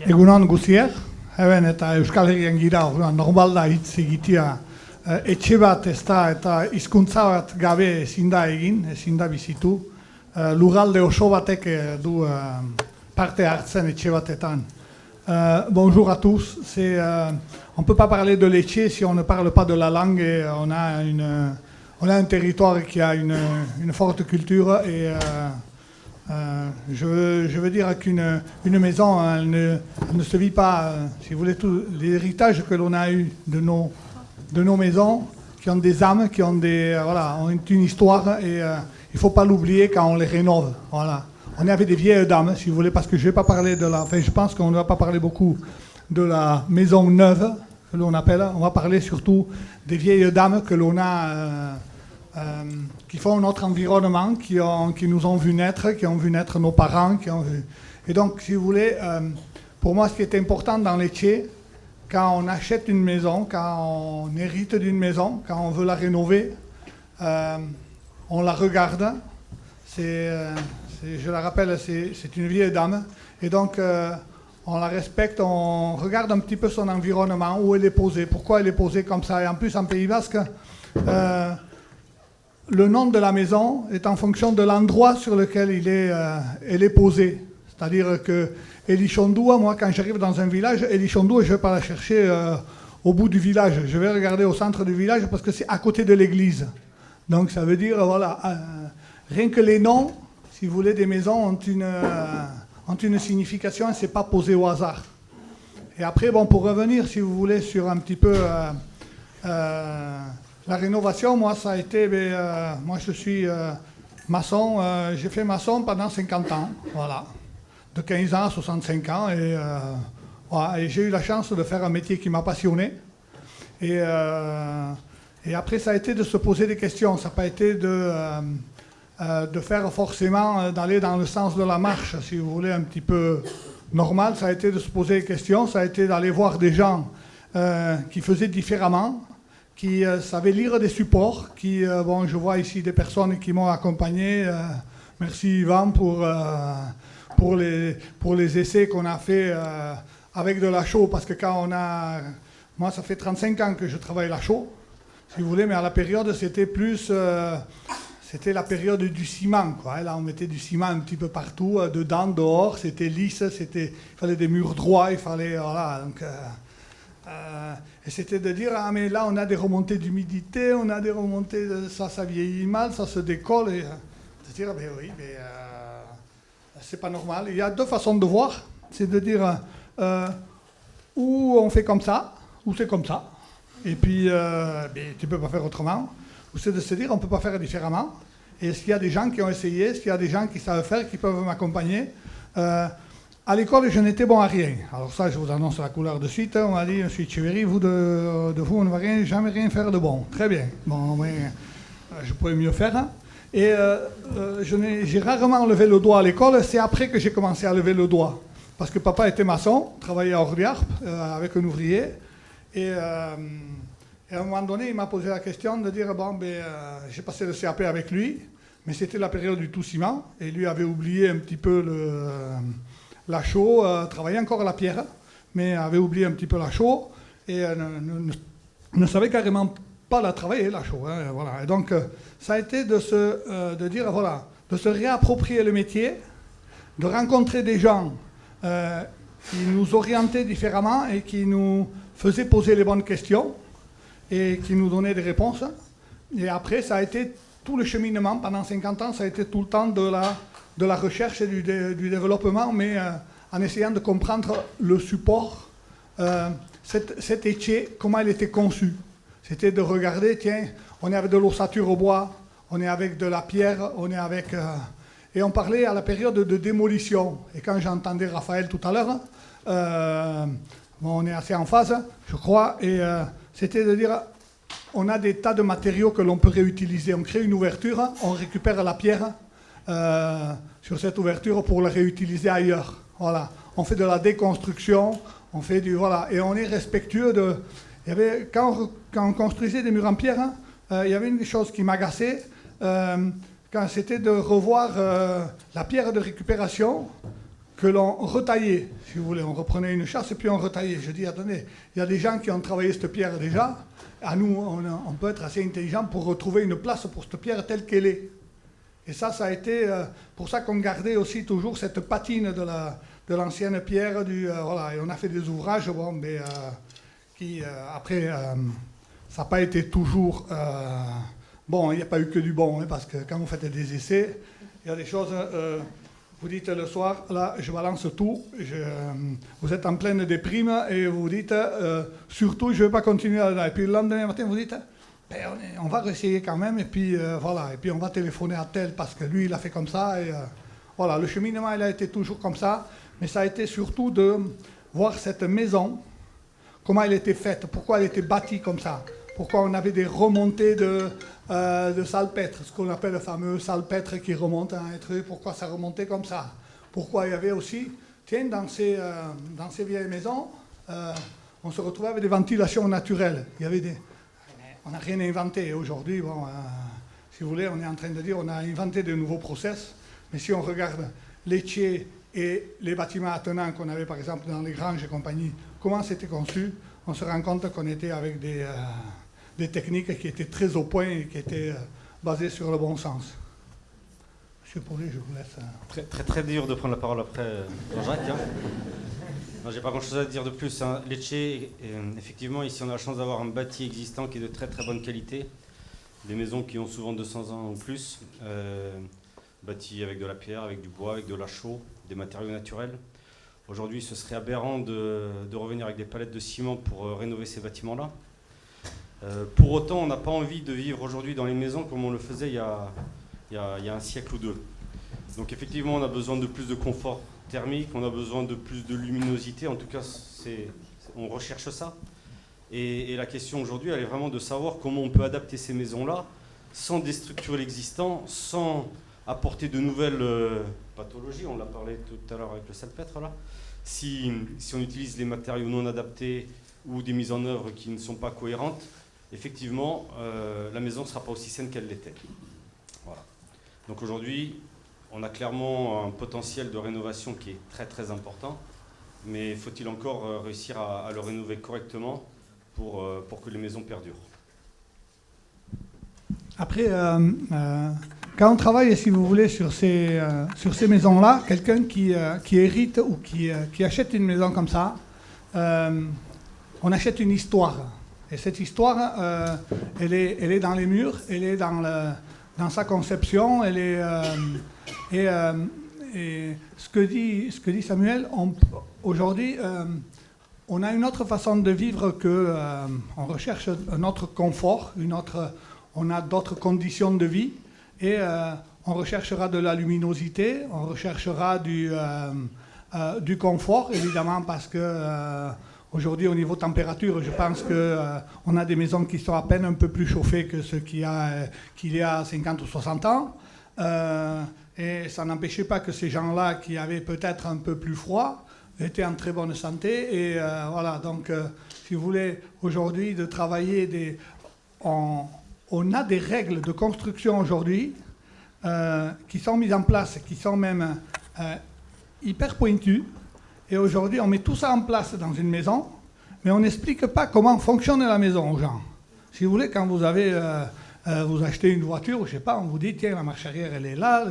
Egunon guziak, eben eta Euskal Herrian gira, normal da hitz egitea etxe bat ez da eta hizkuntza bat gabe ezin da egin, ezin da bizitu. Lurralde oso batek du parte hartzen etxe batetan. Bonjour à tous, on ne peut pas parler de l'éché si on ne parle pas de la langue et on a un territoire qui a une forte culture et je veux dire qu'une maison elle ne se vit pas, si vous voulez, tout l'héritage que l'on a eu de nos maisons, qui ont des âmes, qui ont ont une histoire et il ne faut pas l'oublier quand on les rénove. Voilà. On est avec des vieilles dames, si vous voulez, parce que je vais pas parler je pense qu'on ne va pas parler beaucoup de la maison neuve que l'on appelle. On va parler surtout des vieilles dames que l'on a, qui font notre environnement, qui nous ont vu naître, qui ont vu naître nos parents, Et donc, si vous voulez, pour moi, ce qui est important dans l'éché, quand on achète une maison, quand on hérite d'une maison, quand on veut la rénover, on la regarde. Je la rappelle, c'est une vieille dame. Et donc, on la respecte, on regarde un petit peu son environnement, où elle est posée, pourquoi elle est posée comme ça. Et en plus, en Pays Basque, le nom de la maison est en fonction de l'endroit sur lequel elle est posée. C'est-à-dire que Elichondoua, moi, quand j'arrive dans un village, Elichondoua, je ne vais pas la chercher au bout du village. Je vais regarder au centre du village parce que c'est à côté de l'église. Donc, ça veut dire, voilà, rien que les noms, si vous voulez, des maisons ont une signification et ce n'est pas posé au hasard. Et après, bon, pour revenir, si vous voulez, sur un petit peu la rénovation, moi, ça a été, moi, je suis maçon, j'ai fait maçon pendant 50 ans, voilà, de 15 ans à 65 ans, voilà, et j'ai eu la chance de faire un métier qui m'a passionné. Et après, ça a été de se poser des questions, ça n'a pas été de faire forcément, d'aller dans le sens de la marche, si vous voulez, un petit peu normal. Ça a été de se poser des questions, ça a été d'aller voir des gens qui faisaient différemment, qui savaient lire des supports, bon, je vois ici des personnes qui m'ont accompagné. Merci Yvan pour les essais qu'on a fait avec de la chaux, parce que moi ça fait 35 ans que je travaille la chaux, si vous voulez, mais à la période c'était plus... C'était la période du ciment, quoi. Là, on mettait du ciment un petit peu partout, dedans, dehors. C'était lisse, il fallait des murs droits, il fallait, voilà. Donc, et c'était de dire, ah mais là, on a des remontées d'humidité, on a des remontées, ça vieillit mal, ça se décolle. Et de dire, ben oui, mais c'est pas normal. Il y a deux façons de voir, c'est de dire, ou on fait comme ça, ou c'est comme ça. Et puis, ben, tu peux pas faire autrement. C'est de se dire on ne peut pas faire différemment. Et est-ce qu'il y a des gens qui ont essayé, est-ce qu'il y a des gens qui savent faire, qui peuvent m'accompagner à l'école, je n'étais bon à rien. Alors ça, je vous annonce la couleur de suite. On m'a dit, M. Echeverry, vous, de vous, on ne va jamais rien faire de bon. Très bien. Bon, mais je pourrais mieux faire. Et j'ai rarement levé le doigt à l'école. C'est après que j'ai commencé à lever le doigt. Parce que papa était maçon, travaillait à Orliarp avec un ouvrier. Et à un moment donné, il m'a posé la question de dire, bon, j'ai passé le CAP avec lui, mais c'était la période du tout ciment, et lui avait oublié un petit peu la chaux, travaillait encore à la pierre, mais avait oublié un petit peu la chaux, et ne savait carrément pas la travailler, la chaux. Hein, voilà. Et donc, ça a été de dire, voilà, de se réapproprier le métier, de rencontrer des gens qui nous orientaient différemment et qui nous faisaient poser les bonnes questions, et qui nous donnait des réponses. Et après, ça a été tout le cheminement, pendant 50 ans, ça a été tout le temps de la recherche et du développement, mais en essayant de comprendre le support, cet étier, comment il était conçu. C'était de regarder, tiens, on est avec de l'ossature au bois, on est avec de la pierre, on est avec... et on parlait à la période de démolition. Et quand j'entendais Raphaël tout à l'heure, bon, on est assez en phase, je crois, et... c'était de dire, on a des tas de matériaux que l'on peut réutiliser. On crée une ouverture, on récupère la pierre sur cette ouverture pour la réutiliser ailleurs. Voilà. On fait de la déconstruction, on fait du... Voilà. Et on est respectueux de... Quand on construisait des murs en pierre, il y avait une chose qui m'agaçait, quand c'était de revoir la pierre de récupération que l'on retaillait, si vous voulez. On reprenait une chasse et puis on retaillait. Je dis, attendez, il y a des gens qui ont travaillé cette pierre déjà. À nous, on peut être assez intelligent pour retrouver une place pour cette pierre telle qu'elle est. Et ça a été pour ça qu'on gardait aussi toujours cette patine de l'ancienne pierre. Voilà. Et on a fait des ouvrages qui, après, ça n'a pas été toujours... bon, il n'y a pas eu que du bon, parce que quand vous faites des essais, il y a des choses... vous dites le soir, là, je balance tout, vous êtes en pleine déprime et vous dites, surtout, je ne vais pas continuer là-dedans. Et puis le lendemain matin, vous dites, on va réessayer quand même, et puis voilà, et puis on va téléphoner à tel parce que lui, il a fait comme ça. Et, voilà, le cheminement, il a été toujours comme ça, mais ça a été surtout de voir cette maison, comment elle était faite, pourquoi elle était bâtie comme ça, pourquoi on avait des remontées de salpêtre, ce qu'on appelle le fameux salpêtre qui remonte à un truc, pourquoi ça remontait comme ça, pourquoi il y avait aussi, tiens, dans ces vieilles maisons, on se retrouvait avec des ventilations naturelles, il y avait on n'a rien inventé, aujourd'hui, bon, si vous voulez, on est en train de dire, on a inventé de nouveaux process, mais si on regarde l'étier et les bâtiments attenants qu'on avait par exemple dans les granges et compagnie, comment c'était conçu, on se rend compte qu'on était avec des techniques qui étaient très au point et qui étaient basées sur le bon sens. Monsieur Paulet, je vous laisse. Très dur de prendre la parole après Jean-Jacques. J'ai pas grand-chose à dire de plus. Lecce, effectivement, ici on a la chance d'avoir un bâti existant qui est de très très bonne qualité. Des maisons qui ont souvent 200 ans ou plus, bâties avec de la pierre, avec du bois, avec de la chaux, des matériaux naturels. Aujourd'hui, ce serait aberrant de revenir avec des palettes de ciment pour rénover ces bâtiments-là. Pour autant, on n'a pas envie de vivre aujourd'hui dans les maisons comme on le faisait il y a un siècle ou deux. Donc effectivement, on a besoin de plus de confort thermique, on a besoin de plus de luminosité, en tout cas, on recherche ça. Et la question aujourd'hui, elle est vraiment de savoir comment on peut adapter ces maisons-là sans déstructurer l'existant, sans apporter de nouvelles pathologies. On l'a parlé tout à l'heure avec le salpêtre, là. Si on utilise les matériaux non adaptés ou des mises en œuvre qui ne sont pas cohérentes, effectivement, la maison ne sera pas aussi saine qu'elle l'était. Voilà. Donc aujourd'hui, on a clairement un potentiel de rénovation qui est très très important, mais faut-il encore réussir à le rénover correctement pour que les maisons perdurent. Après, quand on travaille, si vous voulez, sur ces maisons-là, quelqu'un qui hérite ou qui achète une maison comme ça, on achète une histoire. Et cette histoire, elle est dans les murs, elle est dans sa conception, elle est... Et ce que dit Samuel, aujourd'hui, on a une autre façon de vivre on recherche un autre confort, on a d'autres conditions de vie et on recherchera de la luminosité, on recherchera du confort, évidemment, parce que aujourd'hui, au niveau température, je pense qu'on a des maisons qui sont à peine un peu plus chauffées que ce qu'il y a 50 ou 60 ans. Et ça n'empêchait pas que ces gens-là, qui avaient peut-être un peu plus froid, étaient en très bonne santé. Et voilà, donc, si vous voulez, aujourd'hui, de travailler on a des règles de construction aujourd'hui qui sont mises en place, qui sont même hyper pointues. Et aujourd'hui, on met tout ça en place dans une maison, mais on n'explique pas comment fonctionne la maison aux gens. Si vous voulez, quand vous achetez une voiture, je ne sais pas, on vous dit, tiens, la marche arrière, elle est là,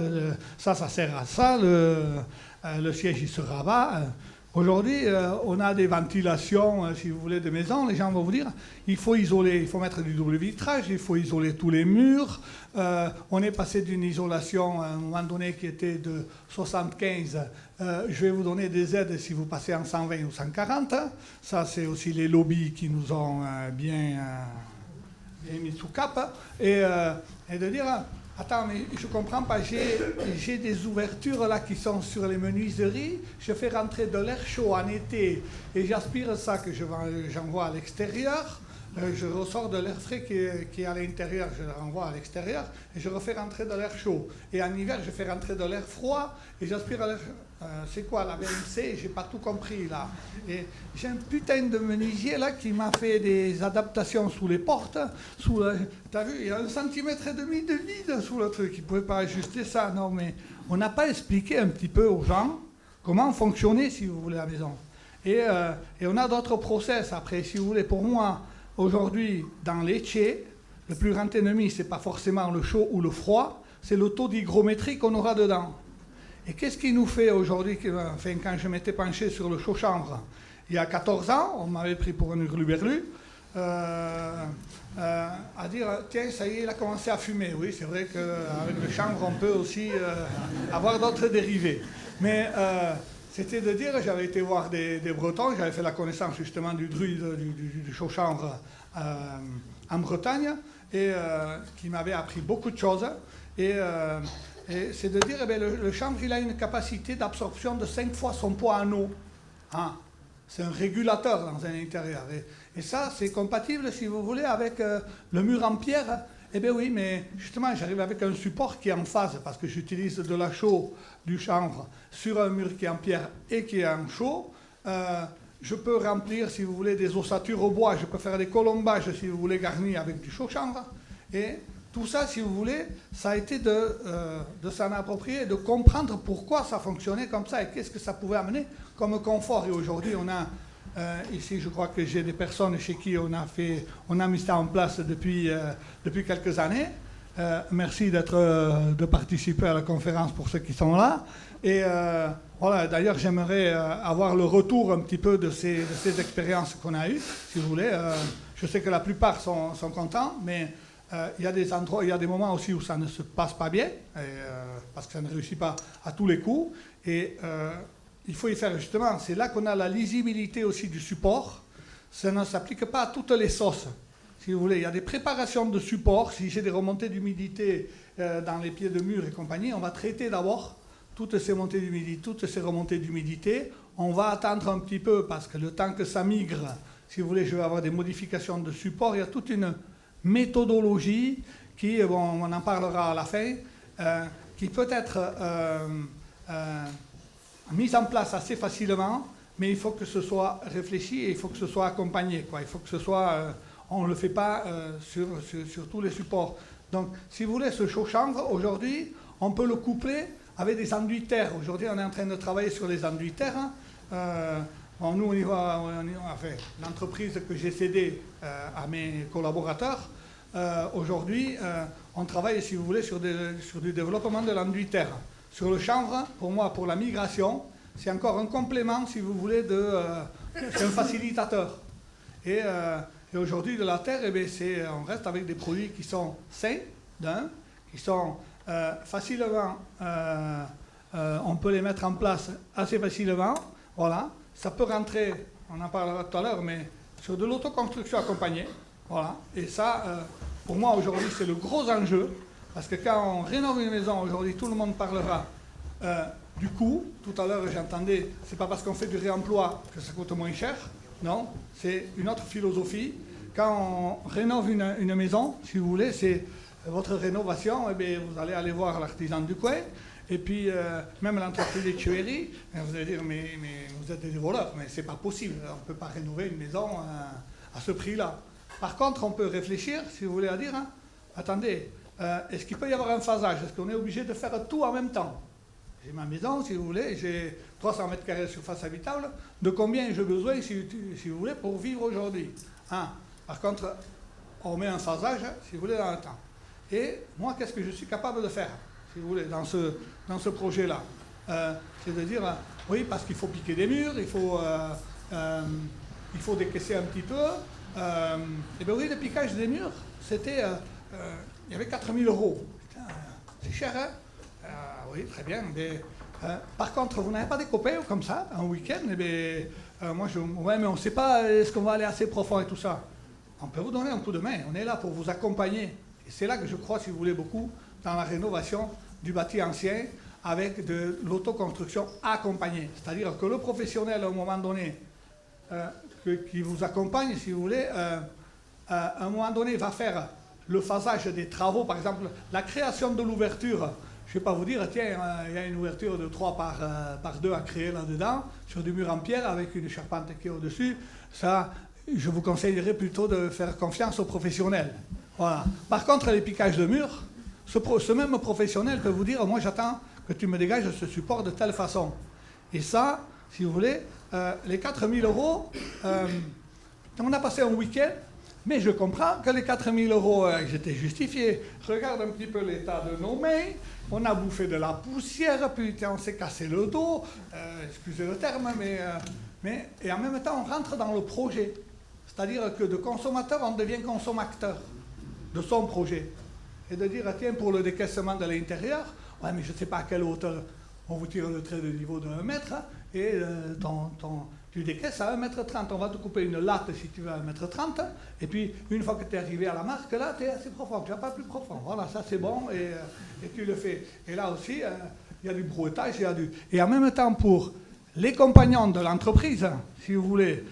ça sert à ça, le siège, il se rabat. Aujourd'hui, on a des ventilations, si vous voulez, de maisons. Les gens vont vous dire, il faut isoler, il faut mettre du double vitrage, il faut isoler tous les murs. On est passé d'une isolation, à un moment donné, qui était de 75. Je vais vous donner des aides si vous passez en 120 ou 140. Ça, c'est aussi les lobbies qui nous ont bien mis sous cap. Et de dire... Attends, mais je ne comprends pas, j'ai des ouvertures là qui sont sur les menuiseries, je fais rentrer de l'air chaud en été et j'aspire ça que j'envoie à l'extérieur, je ressors de l'air frais qui est à l'intérieur, je le renvoie à l'extérieur et je refais rentrer de l'air chaud. Et en hiver, je fais rentrer de l'air froid et j'aspire à l'air... c'est quoi la BMC? J'ai pas tout compris là. Et j'ai un putain de menuisier là qui m'a fait des adaptations sous les portes. T'as vu, il y a 1,5 cm de vide sous le truc. Il ne pouvait pas ajuster ça. Non, mais on n'a pas expliqué un petit peu aux gens comment fonctionnait, si vous voulez, la maison. Et on a d'autres process après, si vous voulez. Pour moi, aujourd'hui, dans l'étier, le plus grand ennemi, ce n'est pas forcément le chaud ou le froid, c'est le taux d'hygrométrie qu'on aura dedans. Et qu'est-ce qui nous fait aujourd'hui, enfin, quand je m'étais penché sur le chaud-chambre, il y a 14 ans, on m'avait pris pour un hurluberlu, à dire, tiens, ça y est, il a commencé à fumer. Oui, c'est vrai qu'avec le chanvre, on peut aussi avoir d'autres dérivés. Mais c'était de dire, j'avais été voir des Bretons, j'avais fait la connaissance justement du druide du chaud-chambre en Bretagne, et qui m'avait appris beaucoup de choses. Et c'est de dire, le chanvre, il a une capacité d'absorption de 5 fois son poids en eau. Ah, c'est un régulateur dans un intérieur. Et ça, c'est compatible, si vous voulez, avec le mur en pierre. Eh bien oui, mais justement, j'arrive avec un support qui est en phase, parce que j'utilise de la chaux du chanvre sur un mur qui est en pierre et qui est en chaux. Je peux remplir, si vous voulez, des ossatures au bois, je peux faire des colombages, si vous voulez, garnis avec du chaud chanvre. Et tout ça, si vous voulez, ça a été de s'en approprier, de comprendre pourquoi ça fonctionnait comme ça et qu'est-ce que ça pouvait amener comme confort. Et aujourd'hui, on a, ici, je crois que j'ai des personnes chez qui on a mis ça en place depuis quelques années. Merci de participer à la conférence pour ceux qui sont là. Et voilà, d'ailleurs, j'aimerais avoir le retour un petit peu de ces expériences qu'on a eues, si vous voulez. Je sais que la plupart sont contents, mais il y a des endroits, il y a des moments aussi où ça ne se passe pas bien, parce que ça ne réussit pas à tous les coups. Et il faut y faire justement, c'est là qu'on a la lisibilité aussi du support. Ça ne s'applique pas à toutes les sauces, si vous voulez. Il y a des préparations de support. Si j'ai des remontées d'humidité dans les pieds de mur et compagnie, on va traiter d'abord toutes ces montées d'humidité, toutes ces remontées d'humidité. On va attendre un petit peu parce que le temps que ça migre, si vous voulez, je vais avoir des modifications de support. Il y a toute une méthodologie qui, bon, on en parlera à la fin, qui peut être mise en place assez facilement, mais il faut que ce soit réfléchi et il faut que ce soit accompagné, quoi. Il faut que ce soit, on ne le fait pas sur tous les supports. Donc, si vous voulez, ce chaud-chanvre, aujourd'hui, on peut le coupler avec des enduits terre. Aujourd'hui, on est en train de travailler sur les enduits terre. Bon, nous, enfin, l'entreprise que j'ai cédée à mes collaborateurs, aujourd'hui, on travaille, si vous voulez, sur du développement de l'enduit terre. Sur le chanvre, pour moi, pour la migration, c'est encore un complément, si vous voulez, c'est un facilitateur. Et aujourd'hui, de la terre, eh bien, on reste avec des produits qui sont sains, qui sont facilement, on peut les mettre en place assez facilement. Voilà, ça peut rentrer, on en parlera tout à l'heure, mais sur de l'autoconstruction accompagnée. Voilà, et ça, pour moi, aujourd'hui, c'est le gros enjeu. Parce que quand on rénove une maison, aujourd'hui, tout le monde parlera du coût. Tout à l'heure, j'entendais, c'est pas parce qu'on fait du réemploi que ça coûte moins cher. Non, c'est une autre philosophie. Quand on rénove une maison, si vous voulez, c'est votre rénovation, eh bien, vous allez aller voir l'artisan du coin. Et puis, même l'entreprise des tueries, vous allez dire, mais vous êtes des voleurs, mais c'est pas possible. On ne peut pas rénover une maison à ce prix-là. Par contre, on peut réfléchir, si vous voulez, à dire, hein, attendez, est-ce qu'il peut y avoir un phasage? Est-ce qu'on est obligé de faire tout en même temps? J'ai ma maison, si vous voulez, j'ai 300 mètres carrés de surface habitable. De combien j'ai besoin, si vous voulez, pour vivre aujourd'hui? Hein. Par contre, on met un phasage, si vous voulez, dans le temps. Et moi, qu'est-ce que je suis capable de faire, si vous voulez, dans ce projet-là? C'est de dire, oui, parce qu'il faut piquer des murs, il faut décaisser un petit peu. Et bien oui, le piquage des murs, c'était... il y avait 4 000 €. C'est cher, hein? Oui, très bien. Mais, par contre, vous n'avez pas des copains comme ça, un week-end? Eh bien, moi, ouais, mais on ne sait pas, est-ce qu'on va aller assez profond et tout ça? On peut vous donner un coup de main. On est là pour vous accompagner. Et c'est là que je crois, si vous voulez, beaucoup dans la rénovation du bâti ancien avec de l'autoconstruction accompagnée. C'est-à-dire que le professionnel, à un moment donné, qui vous accompagne, si vous voulez, à un moment donné, va faire le phasage des travaux, par exemple, la création de l'ouverture. Je ne vais pas vous dire, tiens, il y a une ouverture de 3 par 2 à créer là-dedans, sur du mur en pierre avec une charpente qui est au-dessus. Ça, je vous conseillerais plutôt de faire confiance aux professionnels. Voilà. Par contre, les piquages de murs, ce même professionnel peut vous dire, moi j'attends que tu me dégages ce support de telle façon. Et ça, si vous voulez, les 4 000 euros, on a passé un week-end, mais je comprends que les 4 000 euros, j'étais justifié. Regarde un petit peu l'état de nos mains, on a bouffé de la poussière, putain, on s'est cassé le dos, excusez le terme, mais et en même temps, on rentre dans le projet. C'est-à-dire que de consommateur, on devient consommateur de son projet. Et de dire, tiens, pour le décaissement de l'intérieur, ouais, mais je ne sais pas à quelle hauteur on vous tire le trait de niveau de 1 mètre, et tu décaisses à 1,30 m. On va te couper une latte si tu veux à 1,30 m, et puis une fois que tu es arrivé à la marque, là, tu es assez profond, tu n'as pas plus profond. Voilà, ça c'est bon, et tu le fais. Et là aussi, il y a du brouettage, Et en même temps, pour les compagnons de l'entreprise, si vous voulez,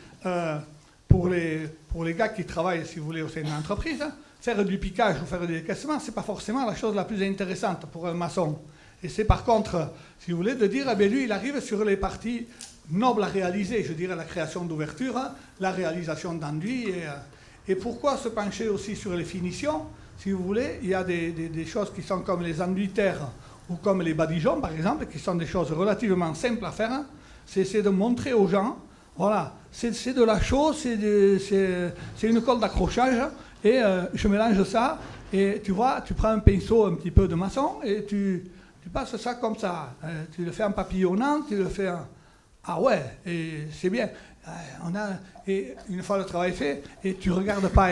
pour les gars qui travaillent, si vous voulez, au sein de l'entreprise, faire du piquage ou faire du décaissement, ce n'est pas forcément la chose la plus intéressante pour un maçon. Et c'est par contre, si vous voulez, de dire, eh bien, lui, il arrive sur les parties nobles à réaliser, je dirais la création d'ouverture, la réalisation d'enduit. Et pourquoi se pencher aussi sur les finitions? Si vous voulez, il y a des choses qui sont comme les enduits terre ou comme les badigeons, par exemple, qui sont des choses relativement simples à faire. C'est de montrer aux gens, voilà, c'est de la chaux, c'est une colle d'accrochage, et je mélange ça, et tu vois, tu prends un pinceau un petit peu de maçon, et tu passes ça comme ça. Tu le fais en papillonnant, tu le fais en... Ah ouais, et c'est bien. Et une fois le travail fait, et tu ne regardes pas,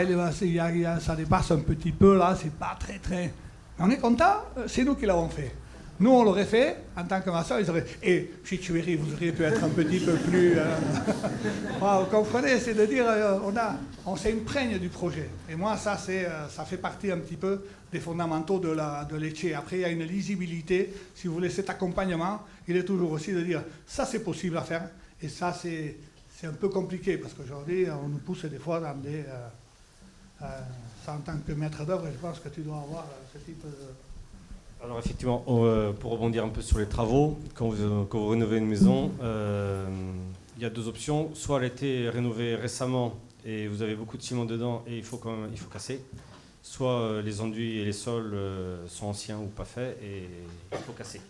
ça dépasse un petit peu là, c'est pas très... On est content, c'est nous qui l'avons fait. Nous, on l'aurait fait, en tant que maçon, et Chitchueri, vous auriez pu être un petit peu plus... vous comprenez, c'est de dire, on s'imprègne du projet. Et moi, ça fait partie un petit peu des fondamentaux de l'étier. Après, il y a une lisibilité, si vous voulez, cet accompagnement, il est toujours aussi de dire, ça c'est possible à faire, et ça c'est un peu compliqué, parce qu'aujourd'hui, on nous pousse des fois dans des... ça, en tant que maître d'œuvre, je pense que tu dois avoir ce type de... Alors effectivement, pour rebondir un peu sur les travaux, quand vous rénovez une maison, il y a deux options. Soit elle a été rénovée récemment et vous avez beaucoup de ciment dedans et il faut casser. Soit les enduits et les sols sont anciens ou pas faits et il faut casser.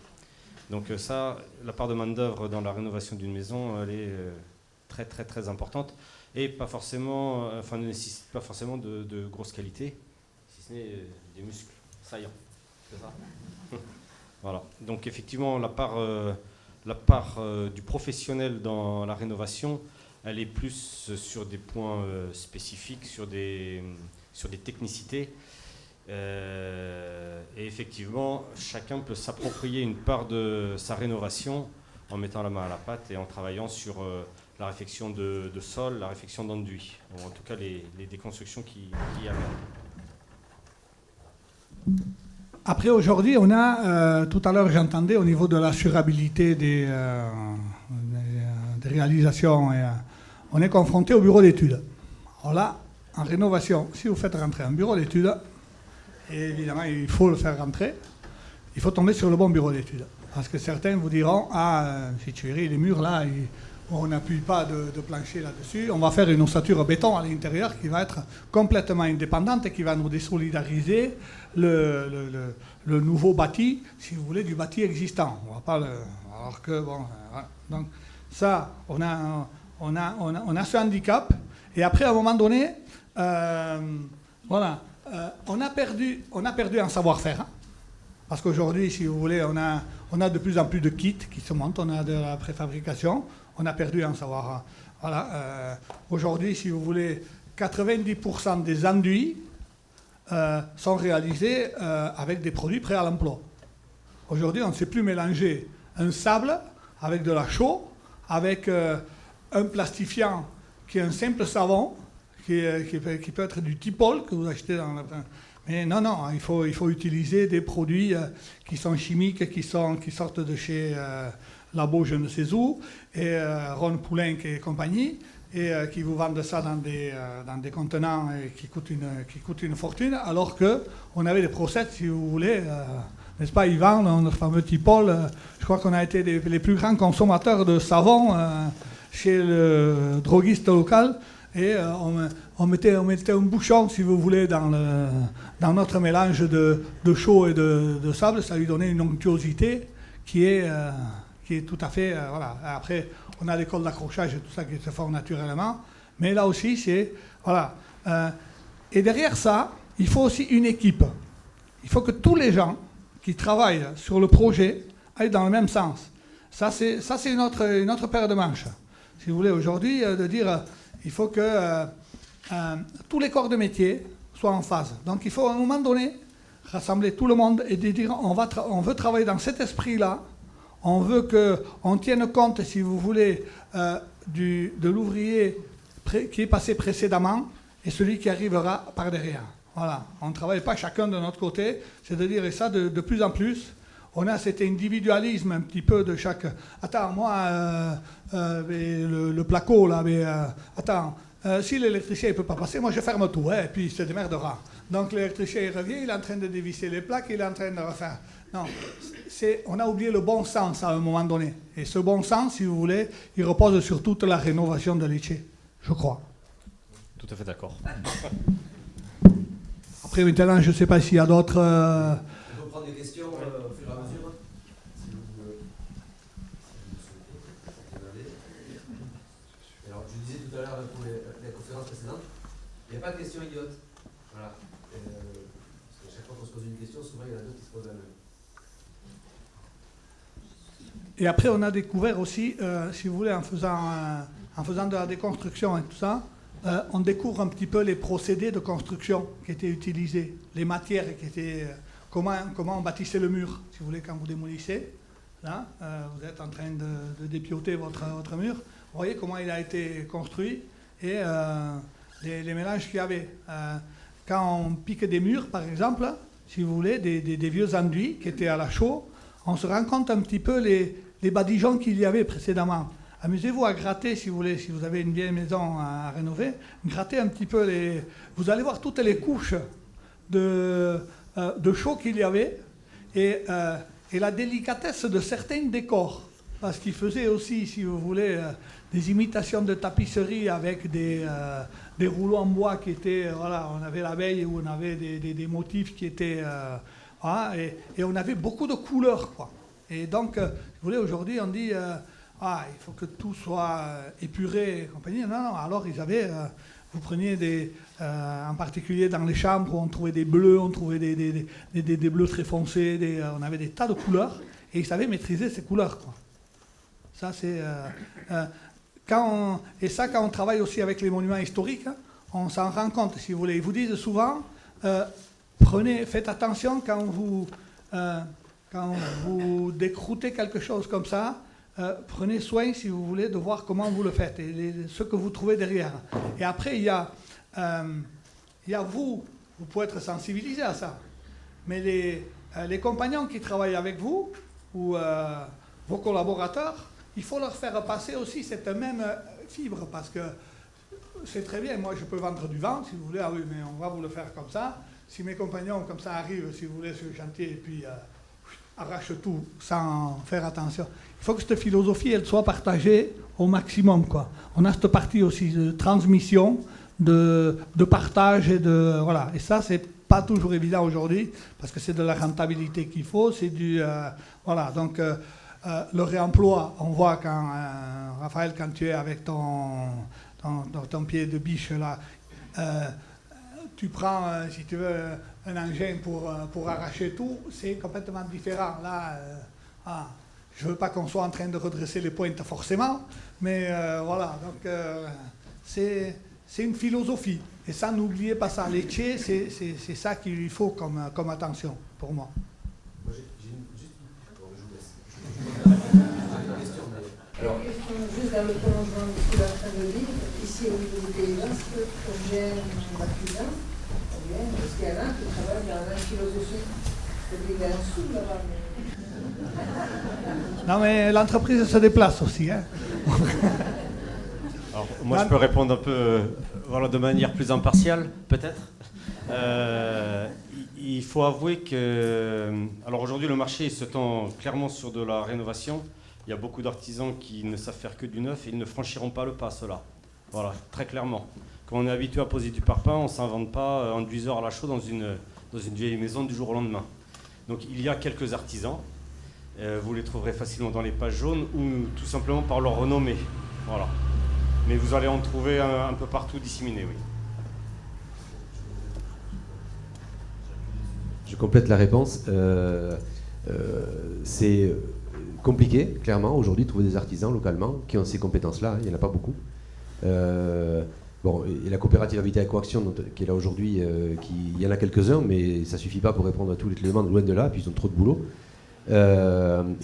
Donc ça, la part de main-d'œuvre dans la rénovation d'une maison, elle est très très très importante et pas forcément, ne nécessite pas forcément de grosse qualité, si ce n'est des muscles saillants. C'est ça. Voilà. Donc effectivement, la part du professionnel dans la rénovation, elle est plus sur des points spécifiques, sur des technicités. Et effectivement, chacun peut s'approprier une part de sa rénovation en mettant la main à la pâte et en travaillant sur la réfection de sol, la réfection d'enduit, ou en tout cas les déconstructions qui y amènent. Après, aujourd'hui, on a, tout à l'heure j'entendais au niveau de l'assurabilité des réalisations, on est confronté au bureau d'études. Alors là, en rénovation, si vous faites rentrer un bureau d'études, et évidemment il faut le faire rentrer, il faut tomber sur le bon bureau d'études. Parce que certains vous diront, si tu verrais les murs là, on n'appuie pas de plancher là-dessus, on va faire une ossature béton à l'intérieur qui va être complètement indépendante et qui va nous désolidariser le nouveau bâti, si vous voulez, du bâti existant. On va pas alors que, bon, voilà. Donc ça, on a ce handicap, et après, à un moment donné, voilà, on a perdu un savoir-faire, hein, parce qu'aujourd'hui, si vous voulez, on a de plus en plus de kits qui se montent, on a de la préfabrication, on a perdu un savoir. Voilà, aujourd'hui, si vous voulez, 90% des enduits sont réalisés avec des produits prêts à l'emploi. Aujourd'hui, on ne sait plus mélanger un sable avec de la chaux, avec un plastifiant qui est un simple savon, qui peut être du Tipol que vous achetez dans la... Mais non, il faut utiliser des produits qui sont chimiques, qui sortent de chez Labo je ne sais où, et Ron Poulenc et compagnie, et qui vous vendent ça dans des contenants qui coûtent une fortune, alors qu'on avait des procès, si vous voulez, n'est-ce pas Yvan, notre fameux Tipol, je crois qu'on a été les plus grands consommateurs de savon chez le droguiste local, et on mettait un bouchon, si vous voulez, dans notre mélange de chaux et de sable, ça lui donnait une onctuosité qui est qui est tout à fait... voilà. Après, on a l'école d'accrochage et tout ça qui se forme naturellement. Mais là aussi, c'est... Voilà. Et derrière ça, il faut aussi une équipe. Il faut que tous les gens qui travaillent sur le projet aillent dans le même sens. Ça, c'est une autre paire de manches. Si vous voulez, aujourd'hui, de dire il faut que tous les corps de métier soient en phase. Donc, il faut à un moment donné rassembler tout le monde et de dire on veut travailler dans cet esprit-là. On veut qu'on tienne compte, si vous voulez, de l'ouvrier qui est passé précédemment et celui qui arrivera par derrière. Voilà. On ne travaille pas chacun de notre côté, c'est-à-dire, et ça de plus en plus, on a cet individualisme un petit peu de chaque... Attends, moi, le placo, là, mais attends, si l'électricien ne peut pas passer, moi je ferme tout, et puis il se démerdera. Donc l'électricien il revient, il est en train de dévisser les plaques, il est en train de refaire... Non, on a oublié le bon sens à un moment donné. Et ce bon sens, si vous voulez, il repose sur toute la rénovation de Lecce, je crois. Tout à fait d'accord. Après, maintenant, je ne sais pas s'il y a d'autres... On peut prendre des questions au fur et à mesure, si vous souhaitez. Alors, je disais tout à l'heure pour la conférence précédente, il n'y a pas de questions idiotes. Voilà. Parce qu'à chaque fois qu'on se pose une question, souvent il y en a d'autres qui se posent la même. Et après, on a découvert aussi, si vous voulez, en faisant de la déconstruction et tout ça, on découvre un petit peu les procédés de construction qui étaient utilisés, les matières qui étaient... comment on bâtissait le mur, si vous voulez, quand vous démolissez. Là, vous êtes en train de dépioter votre mur. Vous voyez comment il a été construit et les mélanges qu'il y avait. Quand on pique des murs, par exemple, si vous voulez, des vieux enduits qui étaient à la chaux, on se rend compte un petit peu les badigeons qu'il y avait précédemment. Amusez-vous à gratter, si vous voulez, si vous avez une vieille maison à rénover, grattez un petit peu vous allez voir toutes les couches de chaux qu'il y avait et la délicatesse de certains décors. Parce qu'ils faisaient aussi, si vous voulez, des imitations de tapisserie avec des rouleaux en bois qui étaient, voilà, on avait l'abeille où on avait des motifs qui étaient, voilà, et on avait beaucoup de couleurs, quoi. Et donc, vous voulez, aujourd'hui, on dit, il faut que tout soit épuré et compagnie. Non, alors ils avaient, vous preniez en particulier dans les chambres, on trouvait des bleus, on trouvait des bleus très foncés, on avait des tas de couleurs, et ils savaient maîtriser ces couleurs, quoi. Ça, c'est... quand on travaille aussi avec les monuments historiques, hein, on s'en rend compte, si vous voulez. Ils vous disent souvent, faites attention quand vous décroutez quelque chose comme ça, prenez soin, si vous voulez, de voir comment vous le faites et ce que vous trouvez derrière. Et après, il y a vous pouvez être sensibilisé à ça, mais les compagnons qui travaillent avec vous, ou vos collaborateurs, il faut leur faire passer aussi cette même fibre, parce que c'est très bien, moi je peux vendre du vent, si vous voulez, oui, mais on va vous le faire comme ça. Si mes compagnons comme ça arrivent, si vous voulez, sur le chantier, et puis arrachent tout sans faire attention. Il faut que cette philosophie, elle soit partagée au maximum, quoi. On a cette partie aussi de transmission, de partage, et voilà. Et ça, c'est pas toujours évident aujourd'hui, parce que c'est de la rentabilité qu'il faut, c'est du... voilà, donc... le réemploi, on voit quand, Raphaël, quand tu es avec ton pied de biche là, tu prends, si tu veux, un engin pour arracher tout, c'est complètement différent. Là, je ne veux pas qu'on soit en train de redresser les pointes forcément, mais voilà, donc c'est une philosophie. Et ça, n'oubliez pas ça. Lecce, c'est ça qu'il faut comme attention pour moi. Alors, juste dans le prolongement de ce que la train de dire, ici au niveau du Pays Basque, on gère la cuisine, parce qu'il y en a qui travaillent dans la philosophie. Il y a un sou là-bas. Non, mais l'entreprise se déplace aussi. Hein. Alors, moi, je peux répondre un peu voilà, de manière plus impartiale, peut-être. Il faut avouer que... Alors aujourd'hui, le marché se tend clairement sur de la rénovation. Il y a beaucoup d'artisans qui ne savent faire que du neuf et ils ne franchiront pas le pas, ceux-là. Voilà, très clairement. Quand on est habitué à poser du parpaing, on ne s'invente pas un induiseur à la chaux dans une vieille maison du jour au lendemain. Donc il y a quelques artisans Vous les trouverez facilement dans les pages jaunes ou tout simplement par leur renommée. Voilà. Mais vous allez en trouver un peu partout disséminés, oui. Je complète la réponse. C'est compliqué, clairement, aujourd'hui, de trouver des artisans localement qui ont ces compétences-là. Il n'y en a pas beaucoup. Bon, et la coopérative Habitat Ecoaction, qui est là aujourd'hui, il y en a quelques-uns, mais ça ne suffit pas pour répondre à toutes les demandes, loin de là, puis ils ont trop de boulot.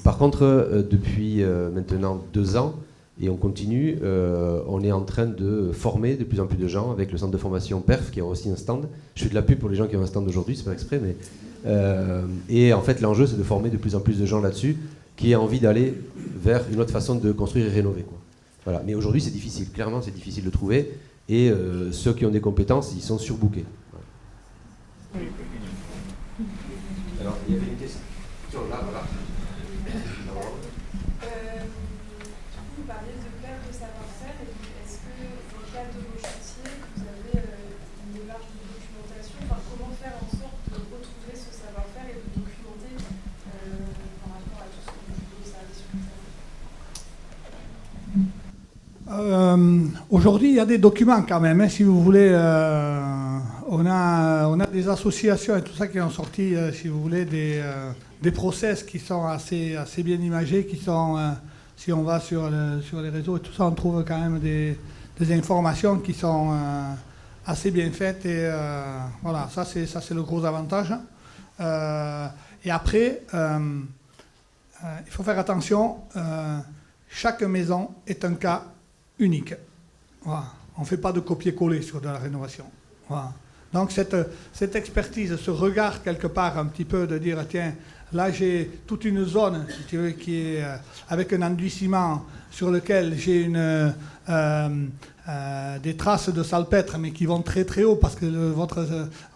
Par contre, depuis maintenant 2 ans, et on continue, on est en train de former de plus en plus de gens avec le centre de formation PERF, qui a aussi un stand. Je fais de la pub pour les gens qui ont un stand aujourd'hui, c'est pas exprès, mais... et en fait, l'enjeu, c'est de former de plus en plus de gens là-dessus qui aient envie d'aller vers une autre façon de construire et rénover, quoi. Voilà. Mais aujourd'hui, c'est difficile. Clairement, c'est difficile de trouver. Et ceux qui ont des compétences, ils sont surbookés. Voilà. Alors, il y avait une question là, voilà. Vous parliez de perte de savoir-faire. Est-ce que dans le cadre de vos chantiers, vous avez une démarche de documentation, enfin, comment faire en sorte de retrouver ce savoir-faire et de documenter par rapport à tout ce que vous savez sur le terrain? Aujourd'hui, il y a des documents quand même, hein, si vous voulez. On a des associations et tout ça qui ont sorti, si vous voulez, des process qui sont assez bien imagés, qui sont, si on va sur les réseaux et tout ça, on trouve quand même des informations qui sont assez bien faites. Et voilà, ça c'est le gros avantage. Et après, il faut faire attention. Chaque maison est un cas unique. Voilà. On ne fait pas de copier-coller sur de la rénovation. Voilà. Donc cette expertise, ce regard quelque part un petit peu de dire tiens, là j'ai toute une zone, si tu veux, qui est avec un enduit ciment sur lequel j'ai des traces de salpêtre mais qui vont très très haut parce que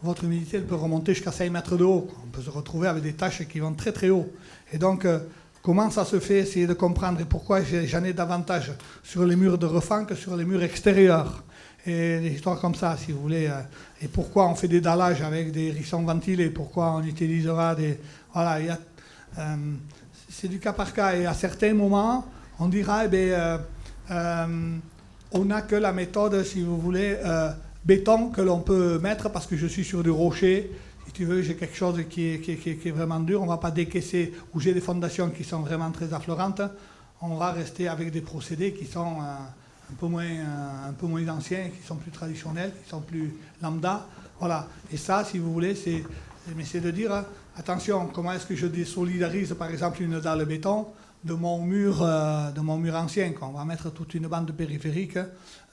votre humidité elle peut remonter jusqu'à 5 mètres de haut. On peut se retrouver avec des taches qui vont très très haut. Et donc comment ça se fait, essayer de comprendre et pourquoi j'en ai davantage sur les murs de refend que sur les murs extérieurs. Et des histoires comme ça, si vous voulez. Et pourquoi on fait des dallages avec des rissons ventilés, pourquoi on utilisera des... Voilà, c'est du cas par cas. Et à certains moments, on dira, on n'a que la méthode, si vous voulez, béton que l'on peut mettre parce que je suis sur du rocher. Si tu veux, j'ai quelque chose qui est vraiment dur, on ne va pas décaisser, ou j'ai des fondations qui sont vraiment très affleurantes, on va rester avec des procédés qui sont un peu moins anciens, qui sont plus traditionnels, qui sont plus lambda. Voilà. Et ça, si vous voulez, c'est de dire, attention, comment est-ce que je désolidarise, par exemple, une dalle béton de mon mur ancien, quoi. On va mettre toute une bande périphérique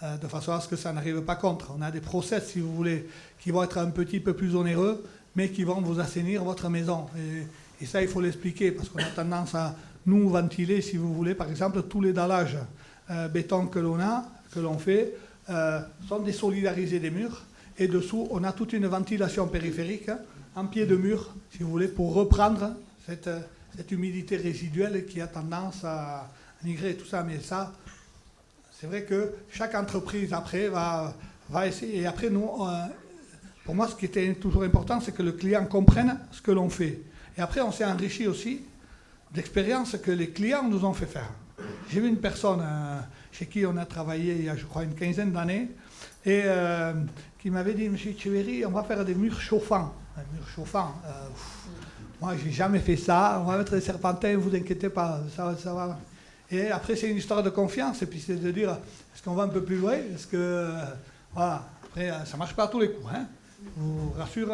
de façon à ce que ça n'arrive pas contre. On a des process, si vous voulez, qui vont être un petit peu plus onéreux, mais qui vont vous assainir votre maison. Et ça, il faut l'expliquer, parce qu'on a tendance à nous ventiler, si vous voulez, par exemple, tous les dallages béton que l'on fait, sont désolidarisés des murs. Et dessous, on a toute une ventilation périphérique en pied de mur, si vous voulez, pour reprendre cette humidité résiduelle qui a tendance à migrer et tout ça. Mais ça, c'est vrai que chaque entreprise, après, va essayer. Et après, nous, pour moi, ce qui était toujours important, c'est que le client comprenne ce que l'on fait. Et après, on s'est enrichi aussi d'expériences que les clients nous ont fait faire. J'ai vu une personne chez qui on a travaillé il y a, je crois, une quinzaine d'années, et qui m'avait dit, Monsieur Etcheverry, on va faire des murs chauffants. Un mur chauffant, moi, j'ai jamais fait ça. On va mettre des serpentins, vous inquiétez pas, ça va. Et après, c'est une histoire de confiance, et puis c'est de dire, est-ce qu'on va un peu plus loin? Est-ce que, voilà. Après, ça marche pas à tous les coups, hein. Je vous rassure,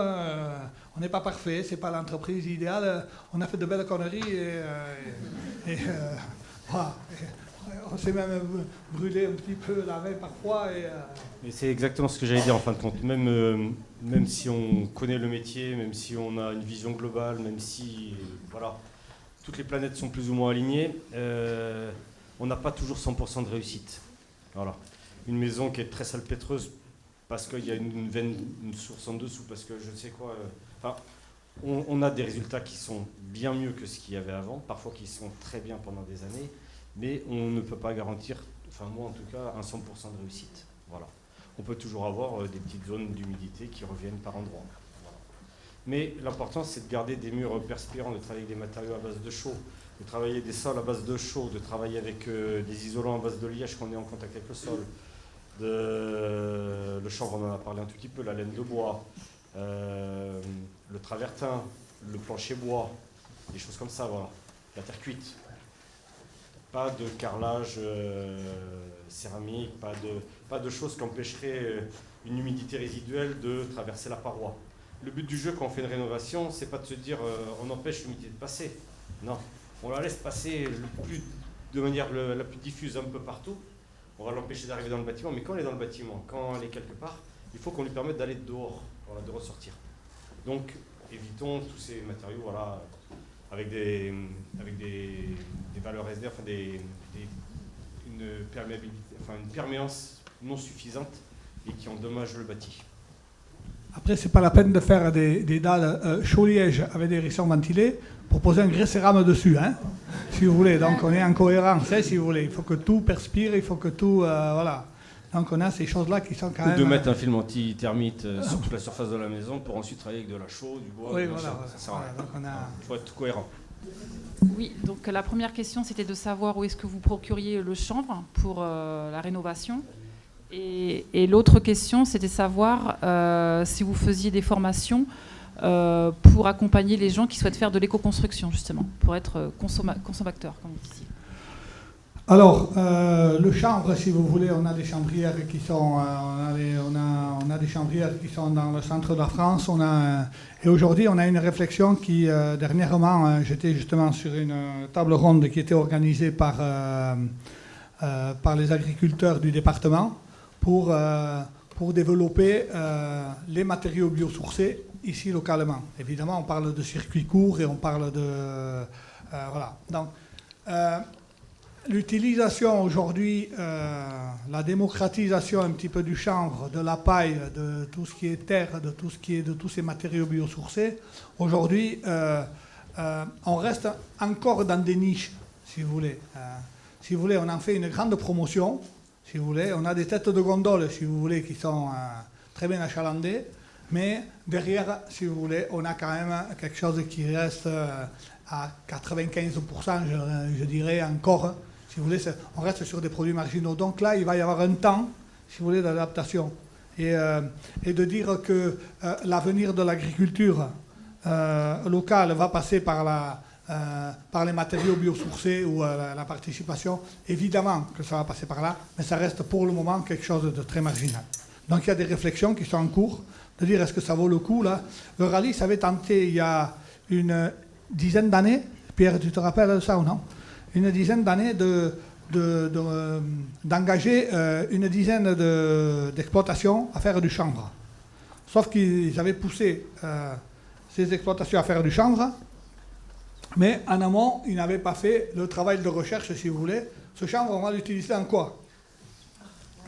on n'est pas parfait, c'est pas l'entreprise idéale. On a fait de belles conneries et voilà. On s'est même brûlé un petit peu la main parfois. Et c'est exactement ce que j'allais dire en fin de compte. Même si on connaît le métier, même si on a une vision globale, même si voilà, toutes les planètes sont plus ou moins alignées, on n'a pas toujours 100% de réussite. Voilà. Une maison qui est très salpêtreuse parce qu'il y a une veine, une source en dessous, parce que je ne sais quoi. On a des résultats qui sont bien mieux que ce qu'il y avait avant, parfois qui sont très bien pendant des années, mais on ne peut pas garantir, enfin moi en tout cas, un 100% de réussite. Voilà. On peut toujours avoir des petites zones d'humidité qui reviennent par endroits. Voilà. Mais l'important, c'est de garder des murs perspirants, de travailler avec des matériaux à base de chaux, de travailler des sols à base de chaux, de travailler avec des isolants à base de liège qu'on est en contact avec le sol, le chanvre, on en a parlé un tout petit peu, la laine de bois, le travertin, le plancher bois, des choses comme ça, voilà. La terre cuite. Pas de carrelage céramique, pas de choses qui empêcheraient une humidité résiduelle de traverser la paroi. Le but du jeu quand on fait une rénovation, c'est pas de se dire on empêche l'humidité de passer. Non, on la laisse passer de manière la plus diffuse un peu partout. On va l'empêcher d'arriver dans le bâtiment, mais quand elle est dans le bâtiment, quand elle est quelque part, il faut qu'on lui permette d'aller dehors, voilà, de ressortir. Donc évitons tous ces matériaux, voilà, avec des valeurs SD, enfin une perméance non suffisante et qui endommage le bâti. Après, c'est pas la peine de faire des dalles chaud-liège avec des rissons ventilés pour poser un grès-cérame dessus, hein, si vous voulez. Donc on est en cohérence, hein, si vous voulez. Il faut que tout perspire, il faut que tout... voilà. Donc on a ces choses-là qui sont quand même... Ou de mettre un film anti-termite sur toute la surface de la maison pour ensuite travailler avec de la chaux, du bois, oui, du voilà, machin. Ça sert à rien. Donc Il faut être cohérent. Oui, donc la première question, c'était de savoir où est-ce que vous procuriez le chanvre pour la rénovation. Et l'autre question, c'était de savoir si vous faisiez des formations pour accompagner les gens qui souhaitent faire de l'éco-construction, justement, pour être consommateurs, comme vous disiez. Alors, le chanvre, si vous voulez, on a des chambrières qui sont, on a des chambrières qui sont dans le centre de la France. Et aujourd'hui, on a une réflexion qui, dernièrement, j'étais justement sur une table ronde qui était organisée par les agriculteurs du département pour développer les matériaux biosourcés ici localement. Évidemment, on parle de circuits courts et on parle de... voilà. Donc, l'utilisation aujourd'hui, la démocratisation un petit peu du chanvre, de la paille, de tout ce qui est terre, de tous ces matériaux biosourcés, aujourd'hui, on reste encore dans des niches, si vous voulez. Si vous voulez, on en fait une grande promotion, si vous voulez. On a des têtes de gondole, si vous voulez, qui sont très bien achalandées, mais derrière, si vous voulez, on a quand même quelque chose qui reste à 95%, je dirais encore. Si vous voulez, on reste sur des produits marginaux. Donc là, il va y avoir un temps, si vous voulez, d'adaptation. Et de dire que l'avenir de l'agriculture locale va passer par les matériaux biosourcés ou la participation, évidemment que ça va passer par là, mais ça reste pour le moment quelque chose de très marginal. Donc il y a des réflexions qui sont en cours, de dire est-ce que ça vaut le coup là. Le rallye, ça avait tenté il y a une dizaine d'années, Pierre, tu te rappelles de ça ou non? Une dizaine d'années d'engager une dizaine d'exploitations à faire du chanvre. Sauf qu'ils avaient poussé ces exploitations à faire du chanvre, mais en amont, ils n'avaient pas fait le travail de recherche, si vous voulez. Ce chanvre, on va l'utiliser en quoi?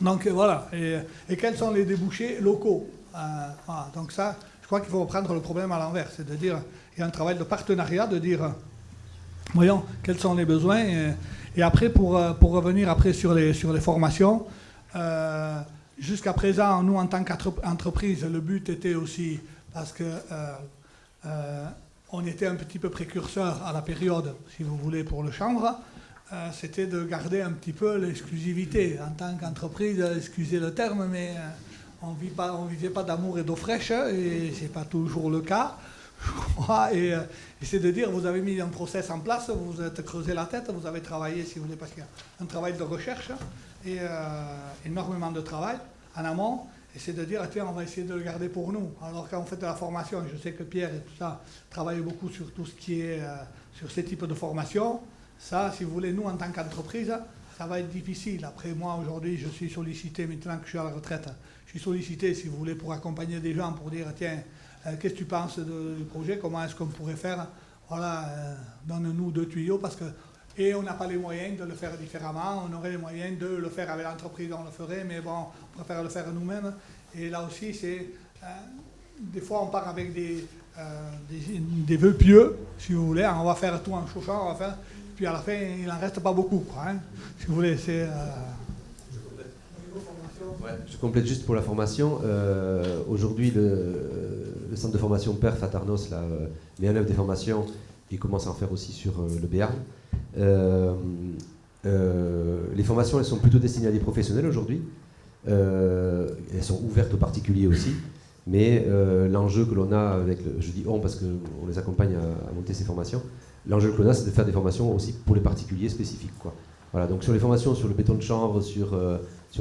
Donc voilà. Et quels sont les débouchés locaux? Voilà. Donc ça, je crois qu'il faut reprendre le problème à l'envers. C'est de dire, il y a un travail de partenariat, de dire... Voyons quels sont les besoins. Et après, pour revenir après sur les formations, jusqu'à présent, nous, en tant qu'entreprise, le but était aussi, parce que on était un petit peu précurseur à la période, si vous voulez, pour le chanvre, c'était de garder un petit peu l'exclusivité. En tant qu'entreprise, excusez le terme, mais on ne vivait pas d'amour et d'eau fraîche, et ce n'est pas toujours le cas. Et c'est de dire, vous avez mis un process en place, vous vous êtes creusé la tête, vous avez travaillé, si vous voulez, parce qu'il y a un travail de recherche et énormément de travail en amont. Et c'est de dire, tiens, on va essayer de le garder pour nous. Alors quand on fait de la formation, je sais que Pierre et tout ça travaillent beaucoup sur tout ce qui est sur ces types de formation. Ça, si vous voulez, nous, en tant qu'entreprise, ça va être difficile. Après, moi, aujourd'hui, je suis sollicité, maintenant que je suis à la retraite, je suis sollicité, si vous voulez, pour accompagner des gens, pour dire, tiens, qu'est-ce que tu penses du projet? Comment est-ce qu'on pourrait faire? Voilà, donne-nous 2 tuyaux parce que... Et on n'a pas les moyens de le faire différemment. On aurait les moyens de le faire avec l'entreprise, on le ferait, mais bon, on préfère le faire nous-mêmes. Et là aussi, c'est... des fois, on part avec des vœux pieux, si vous voulez. On va faire tout en chauffant, on va faire... Puis à la fin, il n'en reste pas beaucoup, quoi, hein, si vous voulez. C'est... Ouais, je complète juste pour la formation. Aujourd'hui, le centre de formation PERF à Tarnos met en œuvre des formations et commence à en faire aussi sur le Béarn. Les formations, elles sont plutôt destinées à des professionnels aujourd'hui. Elles sont ouvertes aux particuliers aussi. Mais l'enjeu que l'on a avec, je dis on parce qu'on les accompagne à monter ces formations, l'enjeu que l'on a, c'est de faire des formations aussi pour les particuliers spécifiques, quoi. Voilà, donc sur les formations sur le béton de chanvre, sur